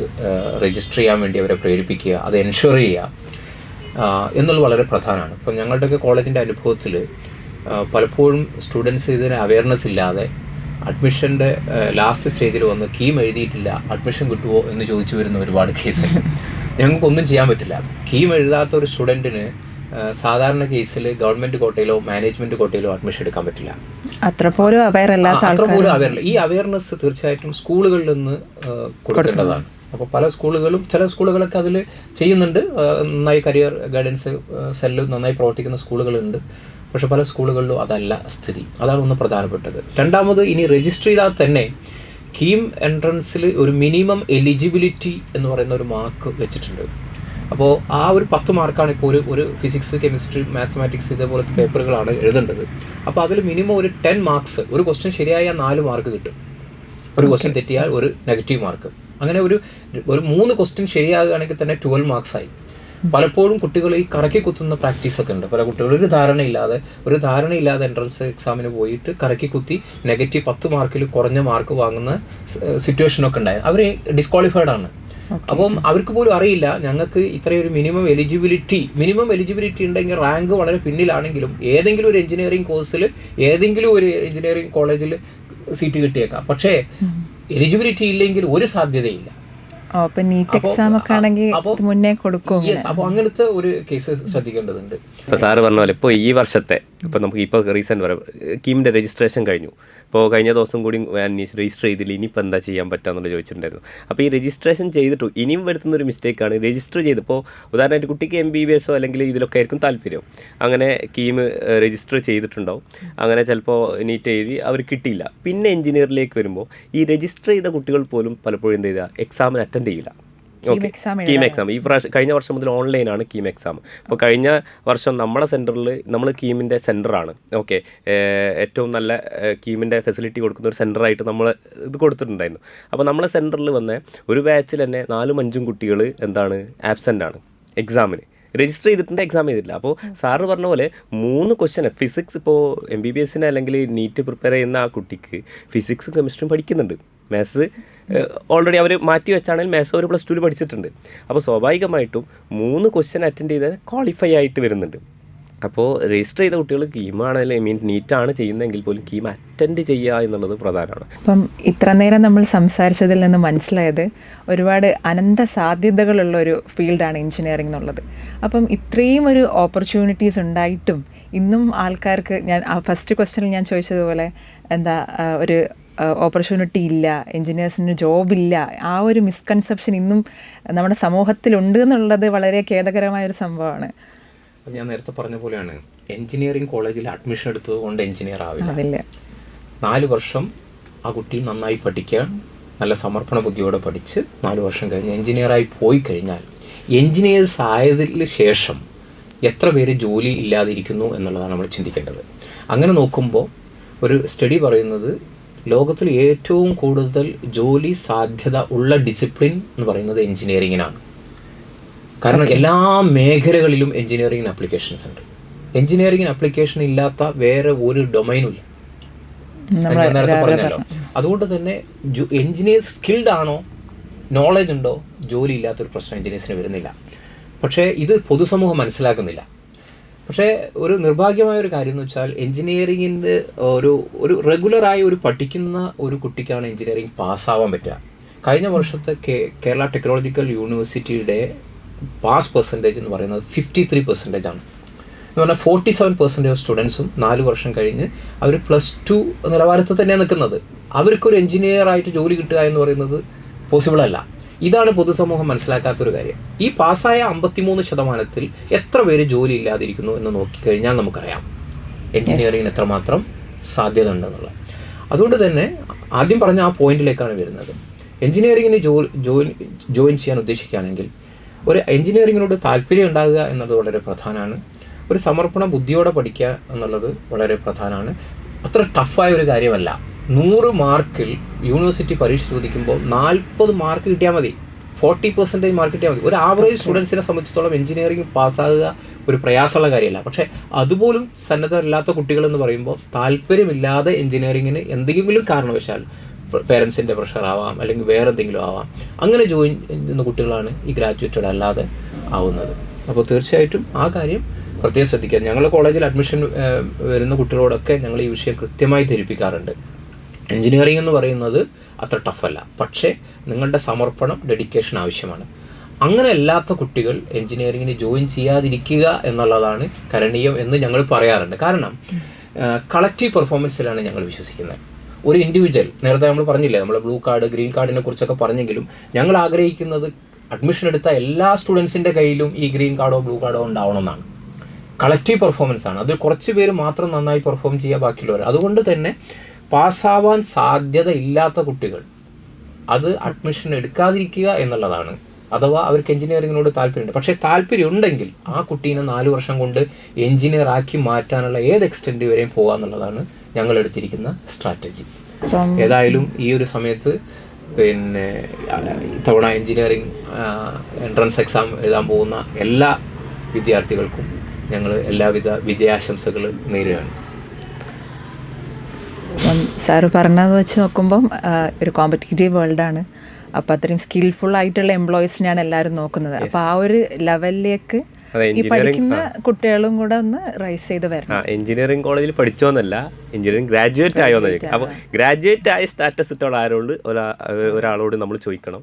രജിസ്റ്റർ ചെയ്യാൻ വേണ്ടി അവരെ പ്രേരിപ്പിക്കുക, അത് എൻഷുർ ചെയ്യുക എന്നുള്ളത് വളരെ പ്രധാനമാണ്. ഇപ്പം ഞങ്ങളുടെയൊക്കെ കോളേജിൻ്റെ അനുഭവത്തിൽ പലപ്പോഴും സ്റ്റുഡൻസ് ഇതിന് അവയർനെസ് ഇല്ലാതെ അഡ്മിഷൻ്റെ ലാസ്റ്റ് സ്റ്റേജിൽ വന്ന് കീം എഴുതിയിട്ടില്ല, അഡ്മിഷൻ കിട്ടുമോ എന്ന് ചോദിച്ചു വരുന്ന ഒരുപാട് കേസുണ്ട്. ഞങ്ങൾക്കൊന്നും ചെയ്യാൻ പറ്റില്ല. കീം എഴുതാത്ത ഒരു സ്റ്റുഡൻറ്റിന് സാധാരണ കേസിൽ ഗവൺമെൻറ് കോട്ടയിലോ മാനേജ്മെൻറ്റ് കോട്ടയിലോ അഡ്മിഷൻ എടുക്കാൻ പറ്റില്ല. അത്രപോലും അവയറില്ല. ഈ അവയർനെസ് തീർച്ചയായിട്ടും സ്കൂളുകളിൽ നിന്ന് കൊടുക്കേണ്ടതാണ്. അപ്പോൾ പല സ്കൂളുകളും, ചില സ്കൂളുകളൊക്കെ അതിൽ ചെയ്യുന്നുണ്ട്, നന്നായി കരിയർ ഗൈഡൻസ് സെല്ല് നന്നായി പ്രവർത്തിക്കുന്ന സ്കൂളുകളുണ്ട്. പക്ഷെ പല സ്കൂളുകളിലും അതല്ല സ്ഥിതി. അതാണ് ഒന്ന് പ്രധാനപ്പെട്ടത്. രണ്ടാമത്, ഇനി രജിസ്റ്റർ ചെയ്താൽ തന്നെ കീം എൻട്രൻസിൽ ഒരു മിനിമം എലിജിബിലിറ്റി എന്ന് പറയുന്ന ഒരു മാർക്ക് വെച്ചിട്ടുണ്ട്. അപ്പോൾ ആ ഒരു 10 മാർക്കാണ് ഇപ്പോൾ ഒരു ഫിസിക്സ്, കെമിസ്ട്രി, മാത്തമാറ്റിക്സ് ഇതേപോലത്തെ പേപ്പറുകളാണ് എഴുതേണ്ടത്. അപ്പോൾ അതിൽ മിനിമം ഒരു 10 മാർക്സ്, ഒരു ക്വസ്റ്റ്യൻ ശരിയായാൽ 4 മാർക്ക് കിട്ടും, ഒരു ക്വസ്റ്റ്യൻ തെറ്റിയാൽ ഒരു നെഗറ്റീവ് മാർക്ക്. അങ്ങനെ ഒരു 3 ക്വസ്റ്റ്യൻ ശരിയാകുകയാണെങ്കിൽ തന്നെ 12 മാർക്സായി. പലപ്പോഴും കുട്ടികൾ ഈ കറക്കി കുത്തുന്ന പ്രാക്ടീസൊക്കെ ഉണ്ട്. പല കുട്ടികൾ ഒരു ധാരണയില്ലാതെ എൻട്രൻസ് എക്സാമിന് പോയിട്ട് കറക്കി കുത്തി നെഗറ്റീവ് 10 മാർക്കിൽ കുറഞ്ഞ മാർക്ക് വാങ്ങുന്ന സിറ്റുവേഷനൊക്കെ ഉണ്ടായി. അവർ ഡിസ്ക്വാളിഫൈഡ് ആണ്. അപ്പം അവർക്ക് പോലും അറിയില്ല ഞങ്ങൾക്ക് ഇത്രയൊരു മിനിമം എലിജിബിലിറ്റി ഉണ്ടെങ്കിൽ റാങ്ക് വളരെ പിന്നിലാണെങ്കിലും ഏതെങ്കിലും ഒരു എഞ്ചിനീയറിംഗ് കോഴ്സിൽ ഏതെങ്കിലും ഒരു എഞ്ചിനീയറിംഗ് കോളേജിൽ സീറ്റ് കിട്ടിയേക്കാം. പക്ഷേ എലിജിബിലിറ്റി ഇല്ലെങ്കിൽ ഒരു സാധ്യതയില്ല. അപ്പോൾ നീറ്റ് എക്സാം ഒക്കെ ആണെങ്കിൽ മുന്നേ കൊടുക്കും. അപ്പോൾ അങ്ങനത്തെ ഒരു കേസ് ശ്രദ്ധിക്കേണ്ടതുണ്ട്. ഇപ്പോൾ സാറ് പറഞ്ഞ പോലെ ഇപ്പോൾ ഈ വർഷത്തെ നമുക്ക് ഇപ്പോൾ റീസെൻറ്റ് പറയാം, കീമിൻ്റെ രജിസ്ട്രേഷൻ കഴിഞ്ഞു. ഇപ്പോൾ കഴിഞ്ഞ ദിവസം കൂടി രജിസ്റ്റർ ചെയ്തില്ല, ഇനിയിപ്പോൾ എന്താ ചെയ്യാൻ പറ്റുക ചോദിച്ചിട്ടുണ്ടായിരുന്നു. അപ്പോൾ ഈ രജിസ്ട്രേഷൻ ചെയ്തിട്ടു ഇനിയും വരുത്തുന്നൊരു മിസ്റ്റേക്കാണ്, രജിസ്റ്റർ ചെയ്തപ്പോൾ ഉദാഹരണമായിട്ട് കുട്ടിക്ക് MBBS അല്ലെങ്കിൽ ഇതിലൊക്കെ ആയിരിക്കും താല്പര്യം. അങ്ങനെ കീം രജിസ്റ്റർ ചെയ്തിട്ടുണ്ടാവും, അങ്ങനെ ചിലപ്പോൾ നീറ്റ് എഴുതി അവർ കിട്ടിയില്ല. പിന്നെ എഞ്ചിനീയറിലേക്ക് വരുമ്പോൾ ഈ രജിസ്റ്റർ ചെയ്ത കുട്ടികൾ പോലും പലപ്പോഴും എന്ത് ചെയ്താൽ എക്സാമിന് അറ്റൻഡ് ചെയ്യില്ല. കീം എക്സാം ഈ കഴിഞ്ഞ വർഷം മുതൽ ഓൺലൈനാണ് കീം എക്സാം. അപ്പോൾ കഴിഞ്ഞ വർഷം നമ്മുടെ സെൻറ്ററിൽ നമ്മൾ കീമിൻ്റെ സെൻറ്ററാണ്, ഓക്കെ, ഏറ്റവും നല്ല കീമിൻ്റെ ഫെസിലിറ്റി കൊടുക്കുന്ന ഒരു സെൻറ്ററായിട്ട് നമ്മൾ ഇത് കൊടുത്തിട്ടുണ്ടായിരുന്നു. അപ്പോൾ നമ്മളെ സെൻറ്ററിൽ വന്ന ഒരു ബാച്ചിൽ തന്നെ 4-5 കുട്ടികൾ എന്താണ് ആബ്സെൻ്റ് ആണ് എക്സാമിന്. രജിസ്റ്റർ ചെയ്തിട്ടുണ്ട്, എക്സാം ചെയ്തിട്ടില്ല. അപ്പോൾ സാറ് പറഞ്ഞ പോലെ 3 ക്വസ്റ്റ്യൻ ഫിസിക്സ്, ഇപ്പോൾ MBBSന് അല്ലെങ്കിൽ നീറ്റ് പ്രിപ്പയർ ചെയ്യുന്ന ആ കുട്ടിക്ക് ഫിസിക്സും കെമിസ്ട്രിയും പഠിക്കുന്നുണ്ട്. മാത്സ് ഓൾറെഡി അവർ മാറ്റി വെച്ചാണെങ്കിൽ മാത്സ് അവർ +2 പഠിച്ചിട്ടുണ്ട്. അപ്പോൾ സ്വാഭാവികമായിട്ടും 3 ക്വസ്റ്റ്യൻ അറ്റൻഡ് ചെയ്ത് ക്വാളിഫൈ ആയിട്ട് വരുന്നുണ്ട്. അപ്പോൾ രജിസ്റ്റർ ചെയ്ത കുട്ടികൾ കീമാണെങ്കിലും നീറ്റാണ് ചെയ്യുന്നതെങ്കിൽ പോലും കീം അറ്റൻഡ് ചെയ്യുക എന്നുള്ളത് പ്രധാനമാണ്. അപ്പം ഇത്ര നേരം നമ്മൾ സംസാരിച്ചതിൽ നിന്ന് മനസ്സിലായത് ഒരുപാട് അനന്ത സാധ്യതകളുള്ള ഒരു ഫീൽഡാണ് എഞ്ചിനീയറിംഗ് എന്നുള്ളത്. അപ്പം ഇത്രയും ഒരു ഓപ്പർച്യൂണിറ്റീസ് ഉണ്ടായിട്ടും ഇന്നും ആൾക്കാർക്ക്, ഞാൻ ഫസ്റ്റ് ക്വസ്റ്റ്യനിൽ ഞാൻ ചോദിച്ചതുപോലെ ഒരു ഓപ്പർച്യൂണിറ്റി ഇല്ല, എൻജിനീയേഴ്സിന് ജോബില്ല, ആ ഒരു മിസ്കൺസെപ്ഷൻ ഇന്നും നമ്മുടെ സമൂഹത്തിലുണ്ട് എന്നുള്ളത് വളരെ ഖേദകരമായൊരു സംഭവമാണ്. ഞാൻ നേരത്തെ പറഞ്ഞ പോലെയാണ്, എഞ്ചിനീയറിംഗ് കോളേജിൽ അഡ്മിഷൻ എടുത്തത് കൊണ്ട് എഞ്ചിനീയർ ആവില്ല. 4 വർഷം ആ കുട്ടി നന്നായി പഠിക്കുക, നല്ല സമർപ്പണ ബുദ്ധിയോടെ പഠിച്ച് 4 വർഷം കഴിഞ്ഞ് എഞ്ചിനീയറായി പോയി കഴിഞ്ഞാൽ എഞ്ചിനീയേഴ്സ് ആയതിന് ശേഷം എത്ര പേര് ജോലി ഇല്ലാതിരിക്കുന്നു എന്നുള്ളതാണ് നമ്മൾ ചിന്തിക്കേണ്ടത്. അങ്ങനെ നോക്കുമ്പോൾ ഒരു സ്റ്റഡി പറയുന്നത് ലോകത്തിൽ ഏറ്റവും കൂടുതൽ ജോലി സാധ്യത ഉള്ള ഡിസിപ്ലിൻ എന്ന് പറയുന്നത് എഞ്ചിനീയറിങ്ങിനാണ്. കാരണം എല്ലാ മേഖലകളിലും എഞ്ചിനീയറിങ്ങിന് അപ്ലിക്കേഷൻസ് ഉണ്ട്. എഞ്ചിനീയറിങ്ങിന് അപ്ലിക്കേഷൻ ഇല്ലാത്ത വേറെ ഒരു ഡൊമൈനും ഇല്ല, ഞാൻ നേരത്തെ പറഞ്ഞല്ലോ. അതുകൊണ്ട് തന്നെ എഞ്ചിനീയേഴ്സ് സ്കിൽഡ് ആണോ, നോളജ് ഉണ്ടോ, ജോലി ഇല്ലാത്തൊരു പ്രശ്നം എഞ്ചിനീയേഴ്സിന് വരുന്നില്ല. പക്ഷേ ഇത് പൊതുസമൂഹം മനസ്സിലാക്കുന്നില്ല. പക്ഷേ ഒരു നിർഭാഗ്യമായ ഒരു കാര്യം എന്ന് വെച്ചാൽ എഞ്ചിനീയറിങ്ങിൻ്റെ ഒരു റെഗുലറായി പഠിക്കുന്ന ഒരു കുട്ടിക്കാണ് എഞ്ചിനീയറിംഗ് പാസ്സാവാൻ പറ്റുക. കഴിഞ്ഞ വർഷത്തെ കേരള ടെക്നോളജിക്കൽ യൂണിവേഴ്സിറ്റിയുടെ പാസ് പെർസെൻറ്റേജ് എന്ന് പറയുന്നത് 53% ആണ്. എന്ന് പറഞ്ഞാൽ 47% ഓഫ് സ്റ്റുഡൻസും 4 വർഷം കഴിഞ്ഞ് അവർ +2 നിലവാരത്തിൽ തന്നെയാണ് നിൽക്കുന്നത്. അവർക്കൊരു എഞ്ചിനീയറായിട്ട് ജോലി കിട്ടുക എന്ന് പറയുന്നത് പോസിബിൾ അല്ല. ഇതാണ് പൊതുസമൂഹം മനസ്സിലാക്കാത്തൊരു കാര്യം. ഈ പാസ്സായ 53% എത്ര പേര് ജോലി ഇല്ലാതിരിക്കുന്നു എന്ന് നോക്കിക്കഴിഞ്ഞാൽ നമുക്കറിയാം എഞ്ചിനീയറിങ്ങിന് എത്രമാത്രം സാധ്യത ഉണ്ടെന്നുള്ളത്. അതുകൊണ്ട് തന്നെ ആദ്യം പറഞ്ഞ ആ പോയിന്റിലേക്കാണ് വരുന്നത്. എഞ്ചിനീയറിങ്ങിന് ജോയിൻ ചെയ്യാൻ ഉദ്ദേശിക്കുകയാണെങ്കിൽ ഒരു എഞ്ചിനീയറിങ്ങിനോട് താല്പര്യം ഉണ്ടാകുക എന്നത് വളരെ പ്രധാനമാണ്. ഒരു സമർപ്പണ ബുദ്ധിയോടെ പഠിക്കുക എന്നുള്ളത് വളരെ പ്രധാനമാണ്. അത്ര ടഫായ ഒരു കാര്യമല്ല. 100 മാർക്കിൽ യൂണിവേഴ്സിറ്റി പരീക്ഷ ചോദിക്കുമ്പോൾ 40 മാർക്ക് കിട്ടിയാൽ മതി, 40% മാർക്ക് കിട്ടിയാൽ മതി. ഒരു ആവറേജ് സ്റ്റുഡൻസിനെ സംബന്ധിച്ചിടത്തോളം എഞ്ചിനീയറിംഗ് പാസ്സാകുക ഒരു പ്രയാസമുള്ള കാര്യമല്ല. പക്ഷേ അതുപോലും സന്നദ്ധമില്ലാത്ത കുട്ടികളെന്ന് പറയുമ്പോൾ താല്പര്യമില്ലാതെ എഞ്ചിനീയറിങ്ങിന് എന്തെങ്കിലും കാരണവശാൽ പേരൻസിൻ്റെ പ്രഷർ ആവാം, അല്ലെങ്കിൽ വേറെ എന്തെങ്കിലും ആവാം, അങ്ങനെ ജോയിൻ ചെയ്യുന്ന കുട്ടികളാണ് ഈ ഗ്രാജുവേറ്റഡ് അല്ലാതെ ആവുന്നത്. അപ്പോൾ തീർച്ചയായിട്ടും ആ കാര്യം പ്രത്യേകം ശ്രദ്ധിക്കുക. ഞങ്ങളുടെ കോളേജിൽ അഡ്മിഷൻ വരുന്ന കുട്ടികളോടൊക്കെ ഞങ്ങൾ ഈ വിഷയം കൃത്യമായി ധരിപ്പിക്കാറുണ്ട്. എഞ്ചിനീയറിംഗ് എന്ന് പറയുന്നത് അത്ര ടഫല്ല, പക്ഷേ നിങ്ങളുടെ സമർപ്പണം, ഡെഡിക്കേഷൻ ആവശ്യമാണ്. അങ്ങനെ അല്ലാത്ത കുട്ടികൾ എഞ്ചിനീയറിങ്ങിന് ജോയിൻ ചെയ്യാതിരിക്കുക എന്നുള്ളതാണ് കരണീയം എന്ന് ഞങ്ങൾ പറയാറുണ്ട്. കാരണം കളക്റ്റീവ് പെർഫോമൻസിലാണ് ഞങ്ങൾ വിശ്വസിക്കുന്നത്. ഒരു ഇൻഡിവിജ്വൽ, നേരത്തെ നമ്മൾ പറഞ്ഞില്ലേ, നമ്മൾ ബ്ലൂ കാർഡ്, ഗ്രീൻ കാർഡിനെ കുറിച്ചൊക്കെ പറഞ്ഞെങ്കിലും ഞങ്ങൾ ആഗ്രഹിക്കുന്നത് അഡ്മിഷൻ എടുത്ത എല്ലാ സ്റ്റുഡൻസിൻ്റെ കയ്യിലും ഈ ഗ്രീൻ കാർഡോ ബ്ലൂ കാർഡോ ഉണ്ടാവണമെന്നാണ്. കളക്റ്റീവ് പെർഫോമൻസ് ആണ്. അതിൽ കുറച്ച് പേര് മാത്രം നന്നായി പെർഫോം ചെയ്യുക, ബാക്കിയുള്ളവർ. അതുകൊണ്ട് തന്നെ പാസ്സാവാൻ സാധ്യത ഇല്ലാത്ത കുട്ടികൾ അത് അഡ്മിഷൻ എടുക്കാതിരിക്കുക എന്നുള്ളതാണ്. അഥവാ അവർക്ക് എഞ്ചിനീയറിങ്ങിനോട് താല്പര്യമുണ്ട്, പക്ഷേ താല്പര്യം ഉണ്ടെങ്കിൽ ആ കുട്ടീനെ 4 വർഷം കൊണ്ട് എഞ്ചിനീയർ ആക്കി മാറ്റാനുള്ള ഏത് എക്സ്റ്റെൻഡ് വരെയും പോകുക എന്നുള്ളതാണ് ഞങ്ങൾ എടുത്തിരിക്കുന്ന സ്ട്രാറ്റജി. ഏതായാലും ഈ ഒരു സമയത്ത് ഇത്തവണ എഞ്ചിനീയറിംഗ് എൻട്രൻസ് എക്സാം എഴുതാൻ പോകുന്ന എല്ലാ വിദ്യാർത്ഥികൾക്കും ഞങ്ങൾ എല്ലാവിധ വിജയാശംസകൾ നേരുകയാണ്. സാറ് പറഞ്ഞത് വെച്ച് നോക്കുമ്പം ഒരു കോമ്പറ്റീറ്റീവ് വേൾഡാണ്. അപ്പോൾ അത്രയും സ്കിൽഫുൾ ആയിട്ടുള്ള എംപ്ലോയീസിനെയാണ് എല്ലാവരും നോക്കുന്നത്. അപ്പോൾ ആ ഒരു ലെവലിലേക്ക് ഈ പഠിക്കുന്ന കുട്ടികളും കൂടെ ഒന്ന് റൈസ് ചെയ്ത് വരണം. എഞ്ചിനീയറിംഗ് കോളേജിൽ പഠിച്ചോന്നല്ല, എഞ്ചിനീയറിംഗ് ഗ്രാജുവേറ്റ് ആയോന്നായിരിക്കും. അപ്പോൾ ഗ്രാജുവേറ്റ് ആയ സ്റ്റാറ്റസ് ഇട്ടുള്ള ഒരാളോട് നമ്മൾ ചോദിക്കണം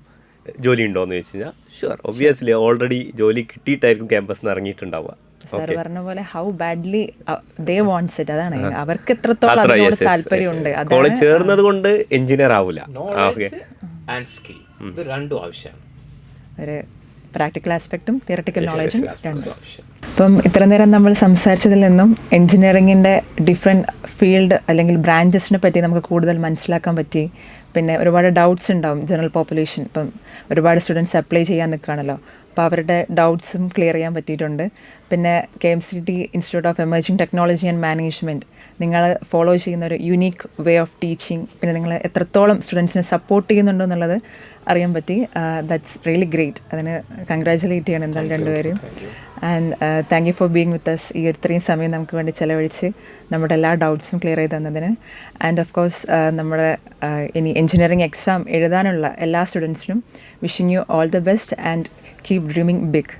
ജോലി ഉണ്ടോ എന്ന് ചോദിച്ചു കഴിഞ്ഞാൽ ഷുവർ, ഒബ്വിയസ്ലി ഓൾറെഡി ജോലി കിട്ടിയിട്ടായിരിക്കും ക്യാമ്പസിൽ നിന്ന് ഇറങ്ങിയിട്ടുണ്ടാവുക. സാർ പറഞ്ഞ പോലെ how badly they wants it, അതാണ് അവർക്ക് എത്രത്തോളം അതിനോട് താല്പര്യമുണ്ട്. കോളേജ് ചേർന്നത് കൊണ്ട് എഞ്ചിനീയർ ആവില്ല. ഒരു പ്രാക്ടിക്കൽ ആസ്പെക്റ്റും തിയറട്ടിക്കൽ നോളജും രണ്ടും. അപ്പം ഇത്ര നേരം നമ്മൾ സംസാരിച്ചതിൽ നിന്നും എൻജിനീയറിങ്ങിൻ്റെ ഡിഫറെൻറ്റ് ഫീൽഡ് അല്ലെങ്കിൽ ബ്രാഞ്ചസിനെ പറ്റി നമുക്ക് കൂടുതൽ മനസ്സിലാക്കാൻ പറ്റി. പിന്നെ ഒരുപാട് ഡൗട്ട്സ് ഉണ്ടാവും ജനറൽ പോപ്പുലേഷൻ. ഇപ്പം ഒരുപാട് സ്റ്റുഡൻസ് അപ്ലൈ ചെയ്യാൻ നിൽക്കുകയാണല്ലോ, അപ്പോൾ അവരുടെ ഡൗട്ട്സും ക്ലിയർ ചെയ്യാൻ പറ്റിയിട്ടുണ്ട്. പിന്നെ KMCT institute of emerging technology and management നിങ്ങൾ ഫോളോ ചെയ്യുന്ന ഒരു യുണീക്ക് വേ ഓഫ് ടീച്ചിങ്, പിന്നെ നിങ്ങൾ എത്രത്തോളം സ്റ്റുഡൻസിനെ സപ്പോർട്ട് ചെയ്യുന്നുണ്ടോ എന്നുള്ളത് അറിയാൻ പറ്റി. That's really great. അതിന് കൺഗ്രാജുലേറ്റ് ചെയ്യണം എന്തായാലും രണ്ടുപേരും. And thank you for being with us. ഈ ഇത്രയും സമയം നമുക്ക് വേണ്ടി ചിലവഴിച്ച് നമ്മുടെ എല്ലാ ഡൗട്ട്സും ക്ലിയർ ചെയ്ത് തന്നതിന്. ആൻഡ് ഓഫ് കോഴ്സ് നമ്മുടെ ഇനി എഞ്ചിനീയറിംഗ് എക്സാം എഴുതാനുള്ള എല്ലാ സ്റ്റുഡൻസിനും wishing you all the best and keep dreaming big.